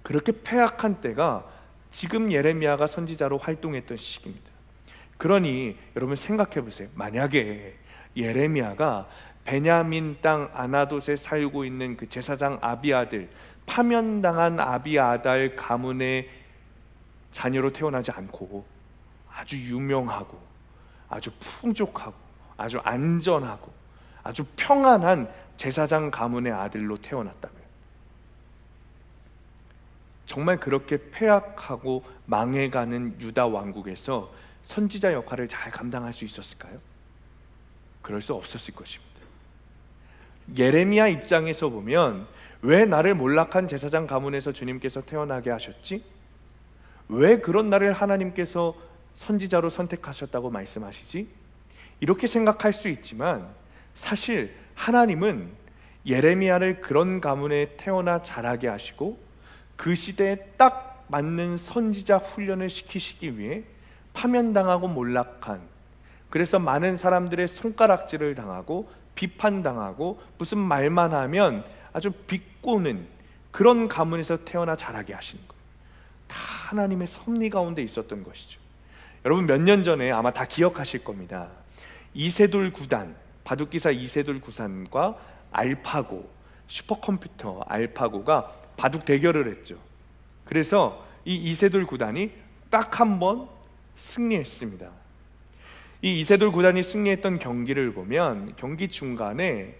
그렇게 패악한 때가 지금 예레미야가 선지자로 활동했던 시기입니다. 그러니 여러분, 생각해 보세요. 만약에 예레미야가 베냐민 땅 아나돗에 살고 있는 그 제사장 아비아들, 파면당한 아비아달 가문의 자녀로 태어나지 않고 아주 유명하고 아주 풍족하고 아주 안전하고 아주 평안한 제사장 가문의 아들로 태어났다면, 정말 그렇게 폐악하고 망해가는 유다 왕국에서 선지자 역할을 잘 감당할 수 있었을까요? 그럴 수 없었을 것입니다. 예레미야 입장에서 보면, 왜 나를 몰락한 제사장 가문에서 주님께서 태어나게 하셨지? 왜 그런 나를 하나님께서 선지자로 선택하셨다고 말씀하시지? 이렇게 생각할 수 있지만, 사실 하나님은 예레미야를 그런 가문에 태어나 자라게 하시고 그 시대에 딱 맞는 선지자 훈련을 시키시기 위해 파면당하고 몰락한, 그래서 많은 사람들의 손가락질을 당하고 비판당하고 무슨 말만 하면 아주 비꼬는 그런 가문에서 태어나 자라게 하시는 거예요. 다 하나님의 섭리 가운데 있었던 것이죠. 여러분, 몇 년 전에 아마 다 기억하실 겁니다. 이세돌 구단, 바둑기사 이세돌 구단과 알파고, 슈퍼컴퓨터 알파고가 바둑 대결을 했죠. 그래서 이 이세돌 구단이 딱 한 번 승리했습니다. 이 이세돌 구단이 승리했던 경기를 보면 경기 중간에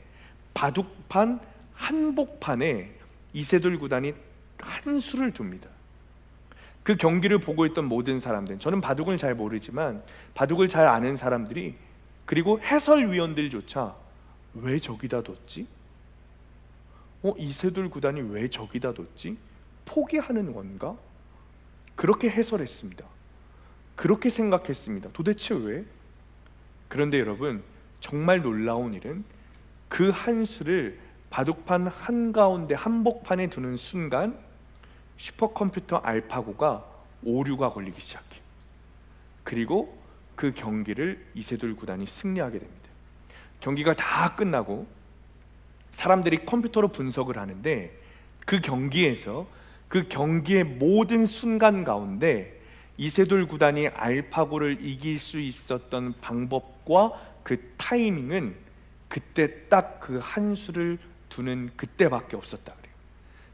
바둑판 한복판에 이세돌 구단이 한 수를 둡니다. 그 경기를 보고 있던 모든 사람들, 저는 바둑을 잘 모르지만 바둑을 잘 아는 사람들이, 그리고 해설위원들조차 왜 저기다 뒀지? 이세돌 구단이 왜 저기다 뒀지? 포기하는 건가? 그렇게 해설했습니다. 그렇게 생각했습니다. 도대체 왜? 그런데 여러분, 정말 놀라운 일은 그 한 수를 바둑판 한가운데 한복판에 두는 순간 슈퍼컴퓨터 알파고가 오류가 걸리기 시작해요. 그리고 그 경기를 이세돌 구단이 승리하게 됩니다. 경기가 다 끝나고 사람들이 컴퓨터로 분석을 하는데, 그 경기에서, 그 경기의 모든 순간 가운데 이세돌 구단이 알파고를 이길 수 있었던 방법과 그 타이밍은 그때 딱 그 한 수를 두는 그때밖에 없었다 그래요.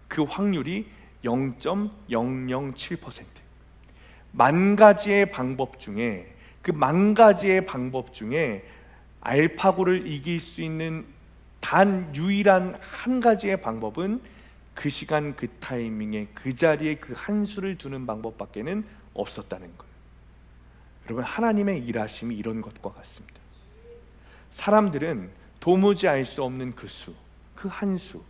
그 확률이 0.007%. 만 가지의 방법 중에 그 만 가지의 방법 중에 알파고를 이길 수 있는 단 유일한 한 가지의 방법은 그 시간 그 타이밍에 그 자리에 그 한 수를 두는 방법밖에는 없었다는 거예요. 여러분, 하나님의 일하심이 이런 것과 같습니다. 사람들은 도무지 알 수 없는 그 수, 그 한 수,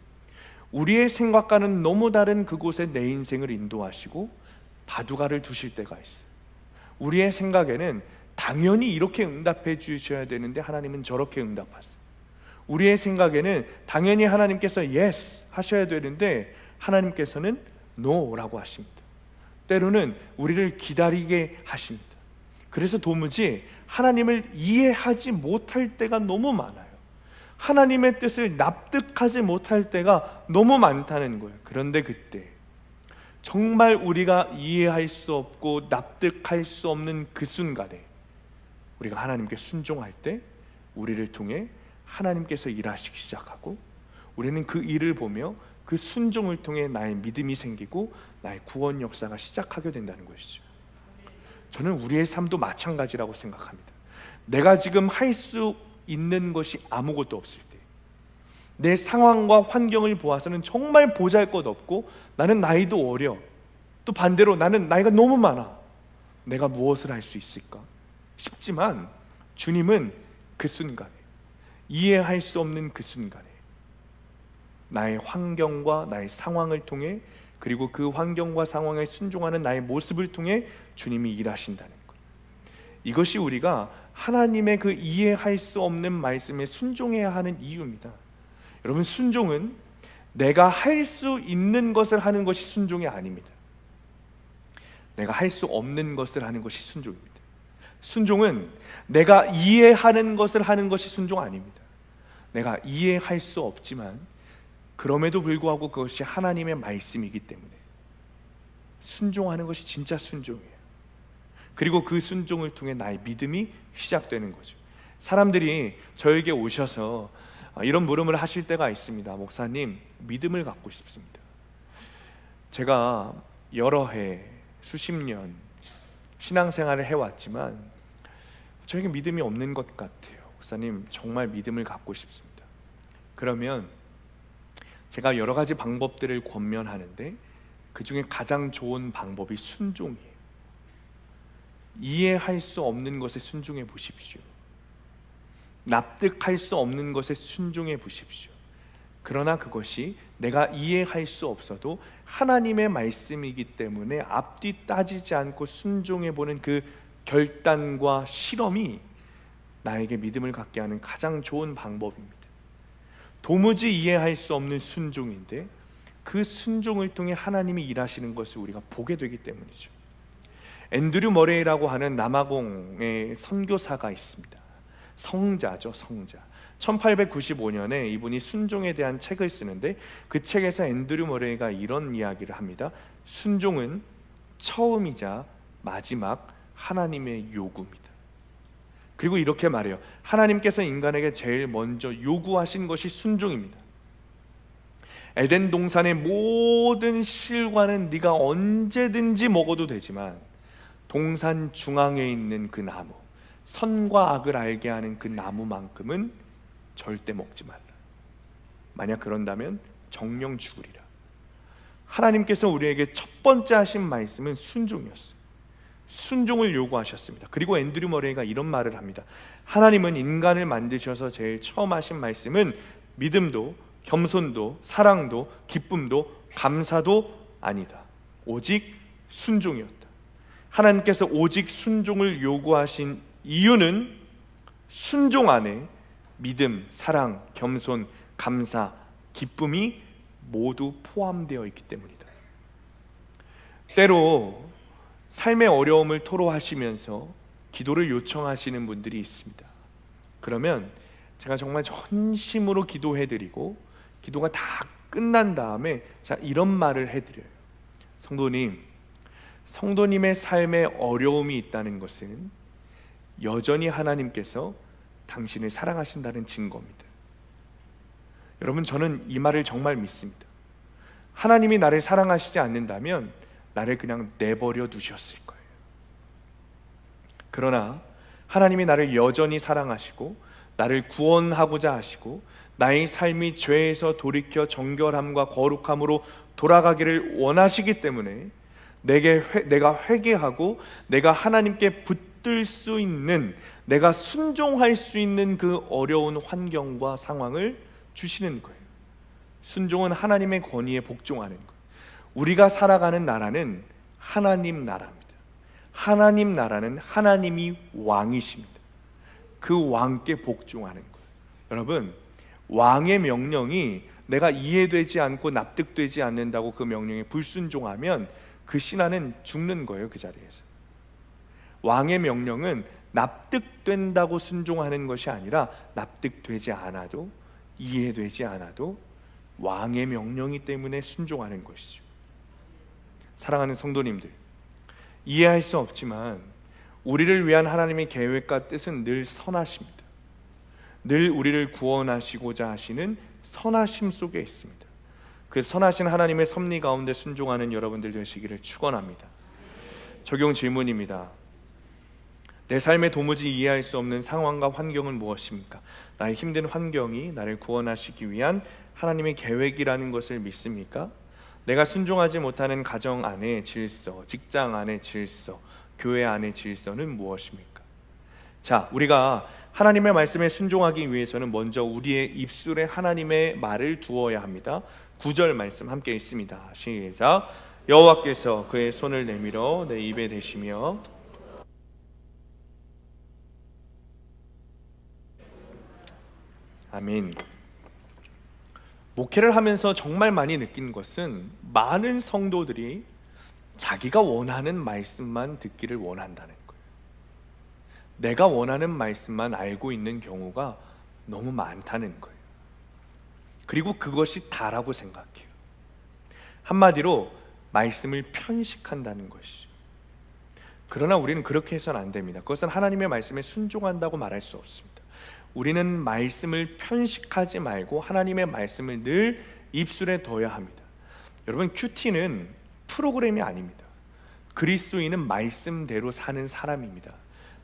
우리의 생각과는 너무 다른 그곳에 내 인생을 인도하시고 바둑알을 두실 때가 있어요. 우리의 생각에는 당연히 이렇게 응답해 주셔야 되는데 하나님은 저렇게 응답하세요. 우리의 생각에는 당연히 하나님께서 yes 하셔야 되는데 하나님께서는 no라고 하십니다. 때로는 우리를 기다리게 하십니다. 그래서 도무지 하나님을 이해하지 못할 때가 너무 많아요. 하나님의 뜻을 납득하지 못할 때가 너무 많다는 거예요. 그런데 그때 정말 우리가 이해할 수 없고 납득할 수 없는 그 순간에 우리가 하나님께 순종할 때 우리를 통해 하나님께서 일하시기 시작하고 우리는 그 일을 보며 그 순종을 통해 나의 믿음이 생기고 나의 구원 역사가 시작하게 된다는 것이죠. 저는 우리의 삶도 마찬가지라고 생각합니다. 내가 지금 할 수 있는 것이 아무것도 없을 때, 내 상황과 환경을 보아서는 정말 보잘것없고 나는 나이도 어려, 또 반대로 나는 나이가 너무 많아, 내가 무엇을 할 수 있을까 싶지만 주님은 그 순간에, 이해할 수 없는 그 순간에 나의 환경과 나의 상황을 통해, 그리고 그 환경과 상황에 순종하는 나의 모습을 통해 주님이 일하신다는 것. 이것이 우리가 하나님의 그 이해할 수 없는 말씀에 순종해야 하는 이유입니다. 여러분, 순종은 내가 할 수 있는 것을 하는 것이 순종이 아닙니다. 내가 할 수 없는 것을 하는 것이 순종입니다. 순종은 내가 이해하는 것을 하는 것이 순종 아닙니다. 내가 이해할 수 없지만 그럼에도 불구하고 그것이 하나님의 말씀이기 때문에 순종하는 것이 진짜 순종이에요. 그리고 그 순종을 통해 나의 믿음이 시작되는 거죠. 사람들이 저에게 오셔서 이런 물음을 하실 때가 있습니다. 목사님, 믿음을 갖고 싶습니다. 제가 여러 해, 수십 년 신앙생활을 해왔지만 저에게 믿음이 없는 것 같아요. 목사님, 정말 믿음을 갖고 싶습니다. 그러면 제가 여러 가지 방법들을 권면하는데 그 중에 가장 좋은 방법이 순종이에요. 이해할 수 없는 것에 순종해 보십시오. 납득할 수 없는 것에 순종해 보십시오. 그러나 그것이 내가 이해할 수 없어도 하나님의 말씀이기 때문에 앞뒤 따지지 않고 순종해 보는 그 결단과 실험이 나에게 믿음을 갖게 하는 가장 좋은 방법입니다. 도무지 이해할 수 없는 순종인데 그 순종을 통해 하나님이 일하시는 것을 우리가 보게 되기 때문이죠. 앤드류 머레이라고 하는 남아공의 선교사가 있습니다. 성자죠, 성자. 1895년에 이분이 순종에 대한 책을 쓰는데 그 책에서 앤드류 머레이가 이런 이야기를 합니다. 순종은 처음이자 마지막 하나님의 요구입니다. 그리고 이렇게 말해요. 하나님께서 인간에게 제일 먼저 요구하신 것이 순종입니다. 에덴 동산의 모든 실과는 네가 언제든지 먹어도 되지만 동산 중앙에 있는 그 나무, 선과 악을 알게 하는 그 나무만큼은 절대 먹지 말라. 만약 그런다면 정령 죽으리라. 하나님께서 우리에게 첫 번째 하신 말씀은 순종이었어요. 순종을 요구하셨습니다. 그리고 앤드류 머레이가 이런 말을 합니다. 하나님은 인간을 만드셔서 제일 처음 하신 말씀은 믿음도 겸손도 사랑도 기쁨도 감사도 아니다. 오직 순종이었다. 하나님께서 오직 순종을 요구하신 이유는 순종 안에 믿음, 사랑, 겸손, 감사, 기쁨이 모두 포함되어 있기 때문이다. 때로 삶의 어려움을 토로하시면서 기도를 요청하시는 분들이 있습니다. 그러면 제가 정말 전심으로 기도해드리고 기도가 다 끝난 다음에 이런 말을 해드려요. 성도님의 삶에 어려움이 있다는 것은 여전히 하나님께서 당신을 사랑하신다는 증거입니다. 여러분, 저는 이 말을 정말 믿습니다. 하나님이 나를 사랑하시지 않는다면 나를 그냥 내버려 두셨을 거예요. 그러나 하나님이 나를 여전히 사랑하시고 나를 구원하고자 하시고 나의 삶이 죄에서 돌이켜 정결함과 거룩함으로 돌아가기를 원하시기 때문에 내가 회개하고 내가 하나님께 붙들 수 있는, 내가 순종할 수 있는 그 어려운 환경과 상황을 주시는 거예요. 순종은 하나님의 권위에 복종하는 거예요. 우리가 살아가는 나라는 하나님 나라입니다. 하나님 나라는 하나님이 왕이십니다. 그 왕께 복종하는 거예요. 여러분, 왕의 명령이 내가 이해되지 않고 납득되지 않는다고 그 명령에 불순종하면 그 신하는 죽는 거예요. 그 자리에서. 왕의 명령은 납득된다고 순종하는 것이 아니라 납득되지 않아도, 이해되지 않아도 왕의 명령이기 때문에 순종하는 것이죠. 사랑하는 성도님들, 이해할 수 없지만 우리를 위한 하나님의 계획과 뜻은 늘 선하십니다. 늘 우리를 구원하시고자 하시는 선하심 속에 있습니다. 그 선하신 하나님의 섭리 가운데 순종하는 여러분들 되시기를 축원합니다. 적용 질문입니다. 내 삶에 도무지 이해할 수 없는 상황과 환경은 무엇입니까? 나의 힘든 환경이 나를 구원하시기 위한 하나님의 계획이라는 것을 믿습니까? 내가 순종하지 못하는 가정 안의 질서, 직장 안의 질서, 교회 안의 질서는 무엇입니까? 자, 우리가 하나님의 말씀에 순종하기 위해서는 먼저 우리의 입술에 하나님의 말을 두어야 합니다. 9절 말씀 함께 읽습니다. 시작. 여호와께서 그의 손을 내밀어 내 입에 대시며 아멘. 목회를 하면서 정말 많이 느낀 것은 많은 성도들이 자기가 원하는 말씀만 듣기를 원한다는 거예요. 내가 원하는 말씀만 알고 있는 경우가 너무 많다는 거예요. 그리고 그것이 다라고 생각해요. 한마디로 말씀을 편식한다는 것이죠. 그러나 우리는 그렇게 해서는 안 됩니다. 그것은 하나님의 말씀에 순종한다고 말할 수 없습니다. 우리는 말씀을 편식하지 말고 하나님의 말씀을 늘 입술에 둬야 합니다. 여러분, 큐티는 프로그램이 아닙니다. 그리스도인은 말씀대로 사는 사람입니다.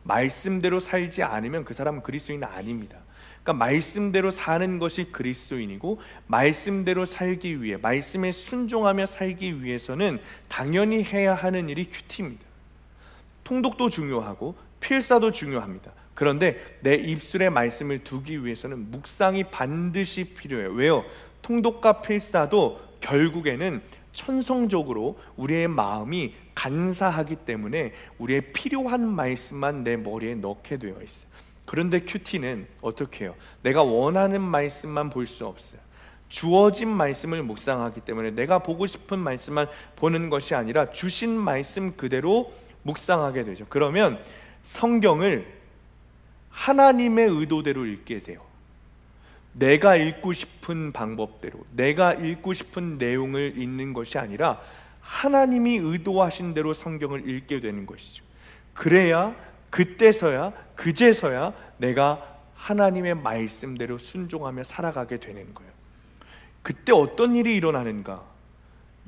말씀대로 살지 않으면 그 사람은 그리스도인은 아닙니다. 그러니까 말씀대로 사는 것이 그리스도인이고, 말씀대로 살기 위해, 말씀에 순종하며 살기 위해서는 당연히 해야 하는 일이 큐티입니다. 통독도 중요하고 필사도 중요합니다. 그런데 내 입술에 말씀을 두기 위해서는 묵상이 반드시 필요해요. 왜요? 통독과 필사도 결국에는 천성적으로 우리의 마음이 간사하기 때문에 우리의 필요한 말씀만 내 머리에 넣게 되어 있어요. 그런데 큐티는 어떻게 해요? 내가 원하는 말씀만 볼 수 없어요. 주어진 말씀을 묵상하기 때문에 내가 보고 싶은 말씀만 보는 것이 아니라 주신 말씀 그대로 묵상하게 되죠. 그러면 성경을 하나님의 의도대로 읽게 돼요. 내가 읽고 싶은 방법대로, 내가 읽고 싶은 내용을 읽는 것이 아니라 하나님이 의도하신 대로 성경을 읽게 되는 것이죠. 그래야, 그때서야, 그제서야 내가 하나님의 말씀대로 순종하며 살아가게 되는 거예요. 그때 어떤 일이 일어나는가?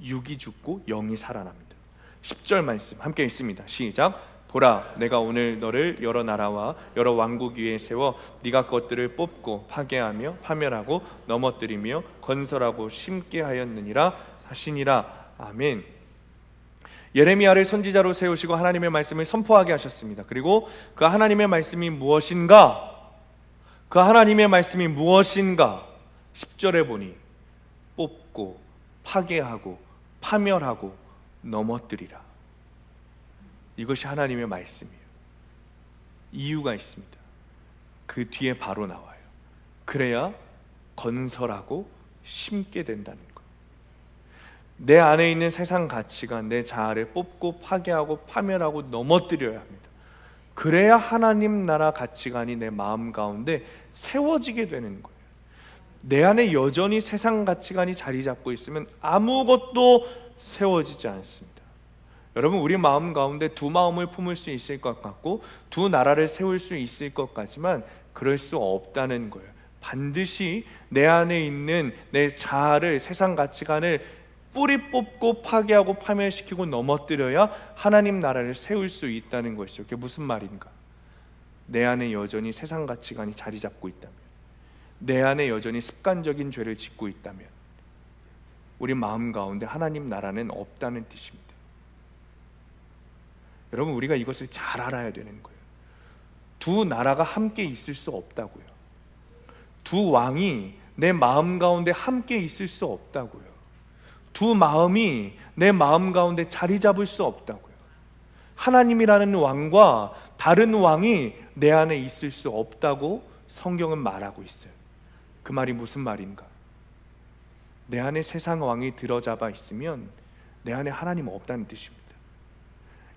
육이 죽고 영이 살아납니다. 10절 말씀 함께 읽습니다. 시작. 보라, 내가 오늘 너를 여러 나라와 여러 왕국 위에 세워 네가 그것들을 뽑고 파괴하며 파멸하고 넘어뜨리며 건설하고 심게 하였느니라 하시니라. 아멘. 예레미야를 선지자로 세우시고 하나님의 말씀을 선포하게 하셨습니다. 그리고 그 하나님의 말씀이 무엇인가? 그 하나님의 말씀이 무엇인가? 10절에 보니 뽑고 파괴하고 파멸하고 넘어뜨리라. 이것이 하나님의 말씀이에요. 이유가 있습니다. 그 뒤에 바로 나와요. 그래야 건설하고 심게 된다는 거예요. 내 안에 있는 세상 가치관, 내 자아를 뽑고 파괴하고 파멸하고 넘어뜨려야 합니다. 그래야 하나님 나라 가치관이 내 마음 가운데 세워지게 되는 거예요. 내 안에 여전히 세상 가치관이 자리 잡고 있으면 아무것도 세워지지 않습니다. 여러분, 우리 마음 가운데 두 마음을 품을 수 있을 것 같고 두 나라를 세울 수 있을 것 같지만 그럴 수 없다는 거예요. 반드시 내 안에 있는 내 자아를, 세상 가치관을 뿌리 뽑고 파괴하고 파멸시키고 넘어뜨려야 하나님 나라를 세울 수 있다는 것이죠. 그게 무슨 말인가? 내 안에 여전히 세상 가치관이 자리 잡고 있다면, 내 안에 여전히 습관적인 죄를 짓고 있다면 우리 마음 가운데 하나님 나라는 없다는 뜻입니다. 여러분, 우리가 이것을 잘 알아야 되는 거예요. 두 나라가 함께 있을 수 없다고요. 두 왕이 내 마음 가운데 함께 있을 수 없다고요. 두 마음이 내 마음 가운데 자리 잡을 수 없다고요. 하나님이라는 왕과 다른 왕이 내 안에 있을 수 없다고 성경은 말하고 있어요. 그 말이 무슨 말인가? 내 안에 세상 왕이 들어잡아 있으면 내 안에 하나님 없다는 뜻입니다.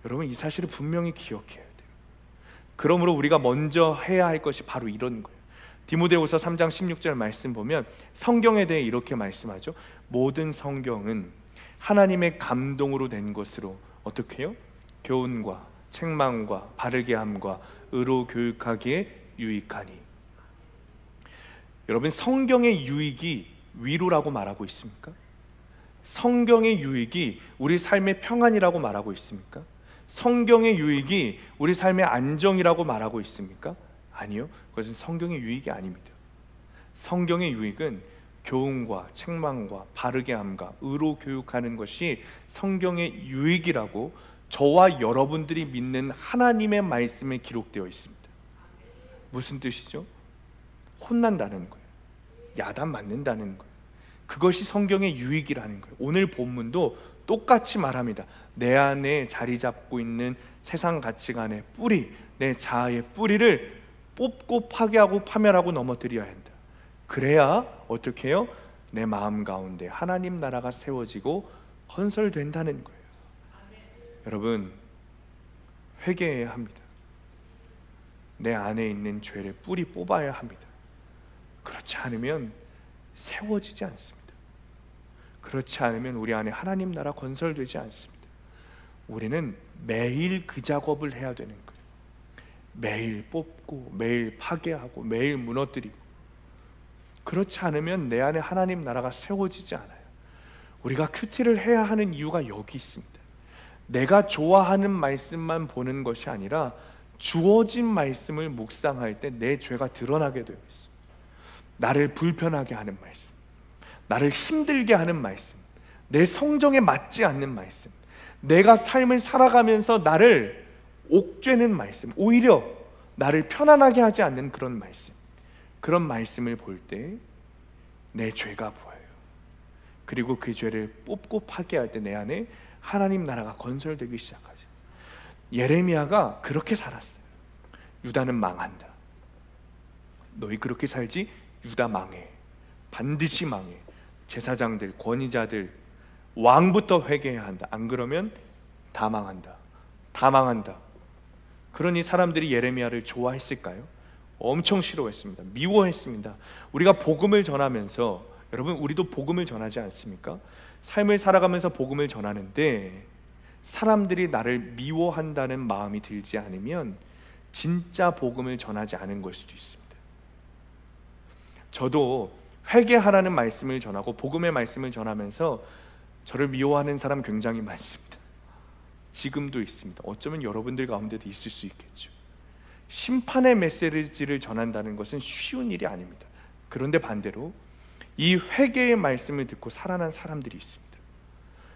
여러분, 이 사실을 분명히 기억해야 돼요. 그러므로 우리가 먼저 해야 할 것이 바로 이런 거예요. 디모데후서 3장 16절 말씀 보면 성경에 대해 이렇게 말씀하죠. 모든 성경은 하나님의 감동으로 된 것으로 어떻게 해요? 교훈과 책망과 바르게 함과 의로 교육하기에 유익하니. 여러분, 성경의 유익이 위로라고 말하고 있습니까? 성경의 유익이 우리 삶의 평안이라고 말하고 있습니까? 성경의 유익이 우리 삶의 안정이라고 말하고 있습니까? 아니요, 그것은 성경의 유익이 아닙니다. 성경의 유익은 교훈과 책망과 바르게 함과 의로 교육하는 것이 성경의 유익이라고 저와 여러분들이 믿는 하나님의 말씀에 기록되어 있습니다. 무슨 뜻이죠? 혼난다는 거예요. 야단 맞는다는 거예요. 그것이 성경의 유익이라는 거예요. 오늘 본문도 똑같이 말합니다. 내 안에 자리 잡고 있는 세상 가치관의 뿌리, 내 자아의 뿌리를 뽑고 파괴하고 파멸하고 넘어뜨려야 한다. 그래야 어떻게 해요? 내 마음 가운데 하나님 나라가 세워지고 건설된다는 거예요. 여러분, 회개해야 합니다. 내 안에 있는 죄를 뿌리 뽑아야 합니다. 그렇지 않으면 세워지지 않습니다. 그렇지 않으면 우리 안에 하나님 나라 건설되지 않습니다. 우리는 매일 그 작업을 해야 되는 거예요. 매일 뽑고 매일 파괴하고 매일 무너뜨리고. 그렇지 않으면 내 안에 하나님 나라가 세워지지 않아요. 우리가 큐티를 해야 하는 이유가 여기 있습니다. 내가 좋아하는 말씀만 보는 것이 아니라 주어진 말씀을 묵상할 때 내 죄가 드러나게 되어 있습니다. 나를 불편하게 하는 말씀, 나를 힘들게 하는 말씀, 내 성정에 맞지 않는 말씀, 내가 삶을 살아가면서 나를 옥죄는 말씀, 오히려 나를 편안하게 하지 않는 그런 말씀, 그런 말씀을 볼 때 내 죄가 보여요. 그리고 그 죄를 뽑고 파괴할 때 내 안에 하나님 나라가 건설되기 시작하죠. 예레미야가 그렇게 살았어요. 유다는 망한다. 너희 그렇게 살지? 유다 망해. 반드시 망해. 제사장들, 권위자들, 왕부터 회개해야 한다. 안 그러면 다 망한다. 다 망한다. 그러니 사람들이 예레미야를 좋아했을까요? 엄청 싫어했습니다. 미워했습니다. 우리가 복음을 전하면서, 여러분, 우리도 복음을 전하지 않습니까? 삶을 살아가면서 복음을 전하는데 사람들이 나를 미워한다는 마음이 들지 않으면 진짜 복음을 전하지 않은 걸 수도 있습니다. 저도 회개하라는 말씀을 전하고 복음의 말씀을 전하면서 저를 미워하는 사람 굉장히 많습니다. 지금도 있습니다. 어쩌면 여러분들 가운데도 있을 수 있겠죠. 심판의 메시지를 전한다는 것은 쉬운 일이 아닙니다. 그런데 반대로 이 회개의 말씀을 듣고 살아난 사람들이 있습니다.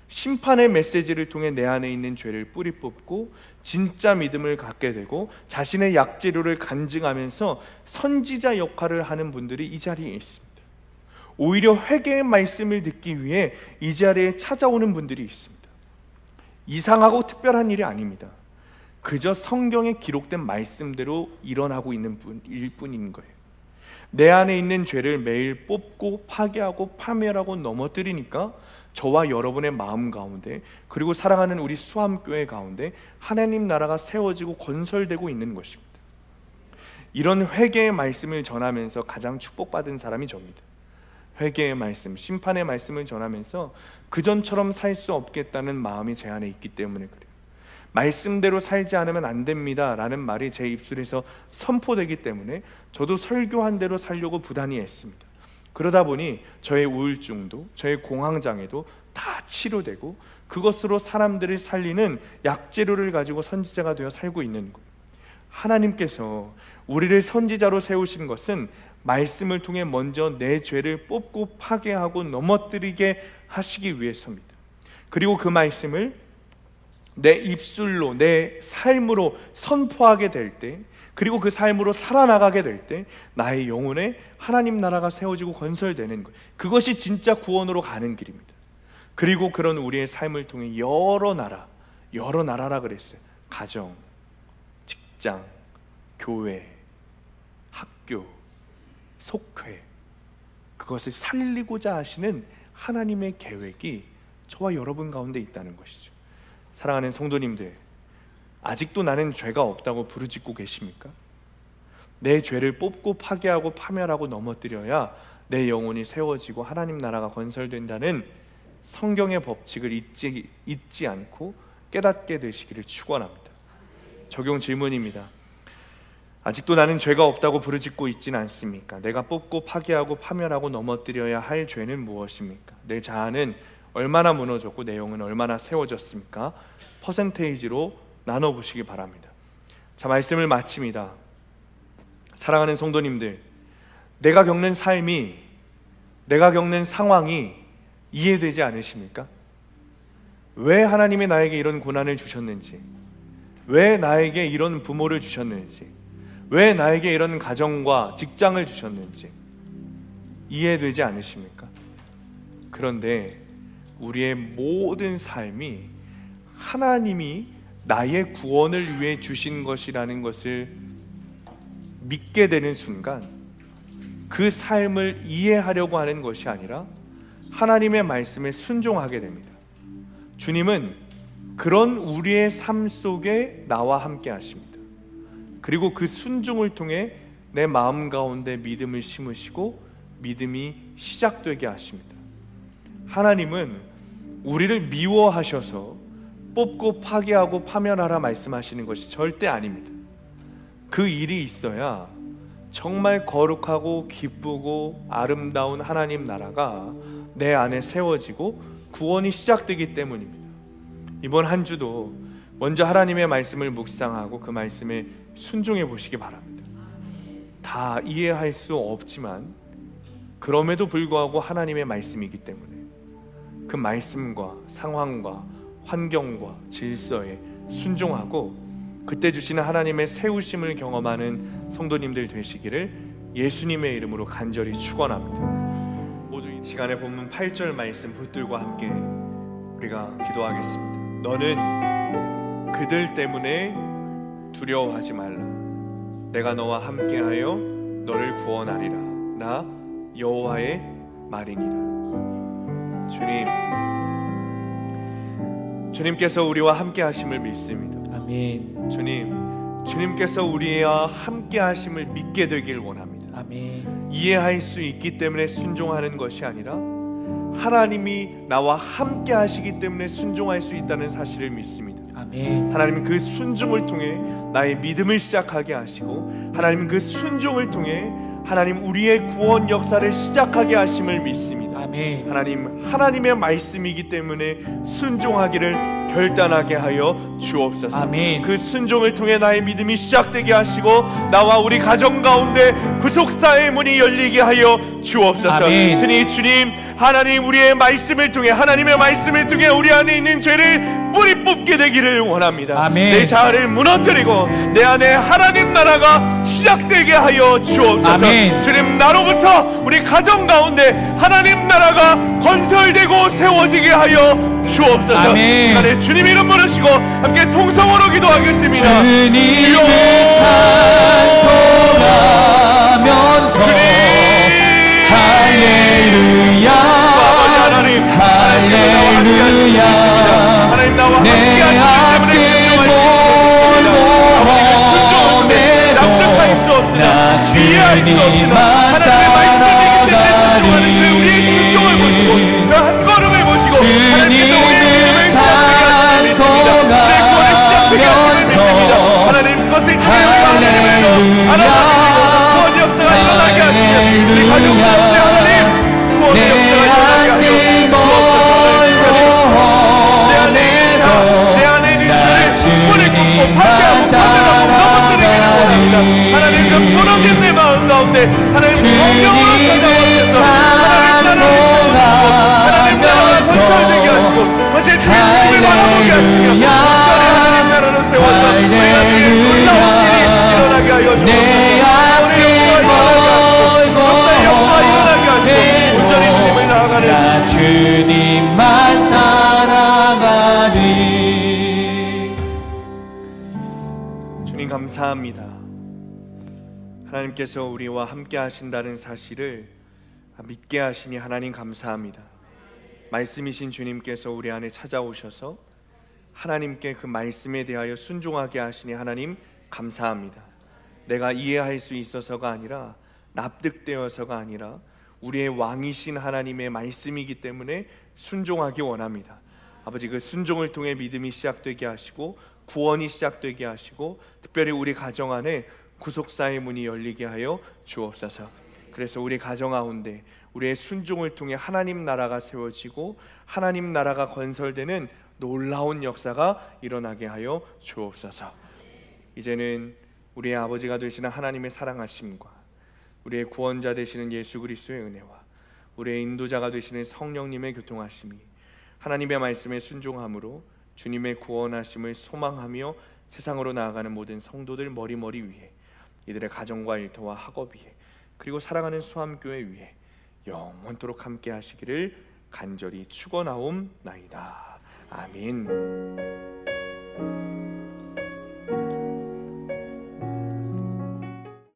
심판의 메시지를 통해 내 안에 있는 죄를 뿌리 뽑고 진짜 믿음을 갖게 되고 자신의 약재료를 간증하면서 선지자 역할을 하는 분들이 이 자리에 있습니다. 오히려 회개의 말씀을 듣기 위해 이 자리에 찾아오는 분들이 있습니다. 이상하고 특별한 일이 아닙니다. 그저 성경에 기록된 말씀대로 일어나고 있는 일뿐인 거예요. 내 안에 있는 죄를 매일 뽑고 파괴하고 파멸하고 넘어뜨리니까 저와 여러분의 마음 가운데, 그리고 사랑하는 우리 수암교회 가운데 하나님 나라가 세워지고 건설되고 있는 것입니다. 이런 회개의 말씀을 전하면서 가장 축복받은 사람이 저입니다. 회개의 말씀, 심판의 말씀을 전하면서 그전처럼 살 수 없겠다는 마음이 제 안에 있기 때문에 그래요. 말씀대로 살지 않으면 안 됩니다 라는 말이 제 입술에서 선포되기 때문에 저도 설교한 대로 살려고 부단히 했습니다. 그러다 보니 저의 우울증도 저의 공황장애도 다 치료되고 그것으로 사람들을 살리는 약재료를 가지고 선지자가 되어 살고 있는 거예요. 하나님께서 우리를 선지자로 세우신 것은 말씀을 통해 먼저 내 죄를 뽑고 파괴하고 넘어뜨리게 하시기 위해서입니다. 그리고 그 말씀을 내 입술로 내 삶으로 선포하게 될 때, 그리고 그 삶으로 살아나가게 될 때 나의 영혼에 하나님 나라가 세워지고 건설되는 것, 그것이 진짜 구원으로 가는 길입니다. 그리고 그런 우리의 삶을 통해 여러 나라라 그랬어요. 가정, 직장, 교회, 학교, 속회, 그것을 살리고자 하시는 하나님의 계획이 저와 여러분 가운데 있다는 것이죠. 사랑하는 성도님들, 아직도 나는 죄가 없다고 부르짖고 계십니까? 내 죄를 뽑고 파괴하고 파멸하고 넘어뜨려야 내 영혼이 세워지고 하나님 나라가 건설된다는 성경의 법칙을 잊지 않고 깨닫게 되시기를 축원합니다. 적용 질문입니다. 아직도 나는 죄가 없다고 부르짖고 있지는 않습니까? 내가 뽑고 파괴하고 파멸하고 넘어뜨려야 할 죄는 무엇입니까? 내 자아는 얼마나 무너졌고 내 영은 얼마나 세워졌습니까? 퍼센테이지로 나눠보시기 바랍니다. 자, 말씀을 마칩니다. 사랑하는 성도님들, 내가 겪는 삶이, 내가 겪는 상황이 이해되지 않으십니까? 왜 하나님이 나에게 이런 고난을 주셨는지, 왜 나에게 이런 부모를 주셨는지, 왜 나에게 이런 가정과 직장을 주셨는지 이해되지 않으십니까? 그런데 우리의 모든 삶이 하나님이 나의 구원을 위해 주신 것이라는 것을 믿게 되는 순간 그 삶을 이해하려고 하는 것이 아니라 하나님의 말씀에 순종하게 됩니다. 주님은 그런 우리의 삶 속에 나와 함께 하십니다. 그리고 그 순종을 통해 내 마음 가운데 믿음을 심으시고 믿음이 시작되게 하십니다. 하나님은 우리를 미워하셔서 뽑고 파괴하고 파멸하라 말씀하시는 것이 절대 아닙니다. 그 일이 있어야 정말 거룩하고 기쁘고 아름다운 하나님 나라가 내 안에 세워지고 구원이 시작되기 때문입니다. 이번 한 주도 먼저 하나님의 말씀을 묵상하고 그 말씀에 순종해 보시기 바랍니다. 다 이해할 수 없지만 그럼에도 불구하고 하나님의 말씀이기 때문에 그 말씀과 상황과 환경과 질서에 순종하고 그때 주시는 하나님의 세우심을 경험하는 성도님들 되시기를 예수님의 이름으로 간절히 축원합니다. 모두 이 시간에 본문 8절 말씀 붙들고 함께 우리가 기도하겠습니다. 너는 그들 때문에 두려워하지 말라. 내가 너와 함께하여 너를 구원하리라. 나 여호와의 말이니라. 주님께서 우리와 함께 하심을 믿습니다. 아멘. 주님께서 우리와 함께 하심을 믿게 되길 원합니다. 아멘. 이해할 수 있기 때문에 순종하는 것이 아니라 하나님이 나와 함께 하시기 때문에 순종할 수 있다는 사실을 믿습니다. 아멘. 하나님은 그 순종을 통해 나의 믿음을 시작하게 하시고 하나님은 그 순종을 통해 하나님 우리의 구원 역사를 시작하게 하심을 믿습니다. 아멘. 하나님의 말씀이기 때문에 순종하기를 결단하게 하여 주옵소서. 아멘. 그 순종을 통해 나의 믿음이 시작되게 하시고 나와 우리 가정 가운데 구속사의 문이 열리게 하여 주옵소서. 아멘. 그니 주님, 하나님 우리의 말씀을 통해 하나님의 말씀을 통해 우리 안에 있는 죄를 뿌리 뽑게 되기를 원합니다. 아멘. 내 자아를 무너뜨리고 내 안에 하나님 나라가 시작되게 하여 주옵소서. 아멘. 주님, 나로부터 우리 가정 가운데 하나님 나라가 건설되고 세워지게 하여 주옵소서. 아멘. 시간에 주님 이름 부르시고 함께 통성으로 기도하겠습니다. 주님을 찬송하면서 할렐루야 할렐루야 하나님 나와 함께 내 하시기 때문에 납득할 수 없으나 이해할 수 없으나 하나님의 말씀이기 때문에 순종하는 그 우리의 순종을 보시고 그 한 걸음을 보시고 하나님께서 우리의 믿음을 시작하게 하시는 믿습니다. 내 구원을 시작되게 그것을 하나님의 구원 역사가 일어나게 하시며 우리 가족 가운데 하나님 구원의 역사가 일어나게 하시며 내 안에 있는 죄를 뿌리 굽고 파괴하고 파괴하고 넘어뜨리기를 원합니다. 하나님 그 무너진 내 마음 가운데 하나님 성령으로 찾아오셔서 하나님 나라가 선설되게 하시고 다시 주님을 바라보게 하시며 하나님 나라를 세워서 우리가 놀라운 일이 일어나게 하여 주옵소서. 우리 역사 일어나게 하시고 온전히 주님을 나아가는 주님만 따라가리. 주님 감사합니다. 하나님께서 우리와 함께 하신다는 사실을 믿게 하시니 하나님 감사합니다. 말씀이신 주님께서 우리 안에 찾아오셔서 하나님께 그 말씀에 대하여 순종하게 하시니 하나님 감사합니다. 내가 이해할 수 있어서가 아니라 납득되어서가 아니라 우리의 왕이신 하나님의 말씀이기 때문에 순종하기 원합니다. 아버지 그 순종을 통해 믿음이 시작되게 하시고 구원이 시작되게 하시고 특별히 우리 가정 안에 구속사의 문이 열리게 하여 주옵소서. 그래서 우리 가정 가운데 우리의 순종을 통해 하나님 나라가 세워지고 하나님 나라가 건설되는 놀라운 역사가 일어나게 하여 주옵소서. 이제는 우리의 아버지가 되시는 하나님의 사랑하심과 우리의 구원자 되시는 예수 그리스도의 은혜와 우리의 인도자가 되시는 성령님의 교통하심이 하나님의 말씀에 순종함으로 주님의 구원하심을 소망하며 세상으로 나아가는 모든 성도들 머리머리 위에 이들의 가정과 일터와 학업 위에 그리고 사랑하는 수함교회 위에 영원토록 함께 하시기를 간절히 축원하옵나이다. 아멘.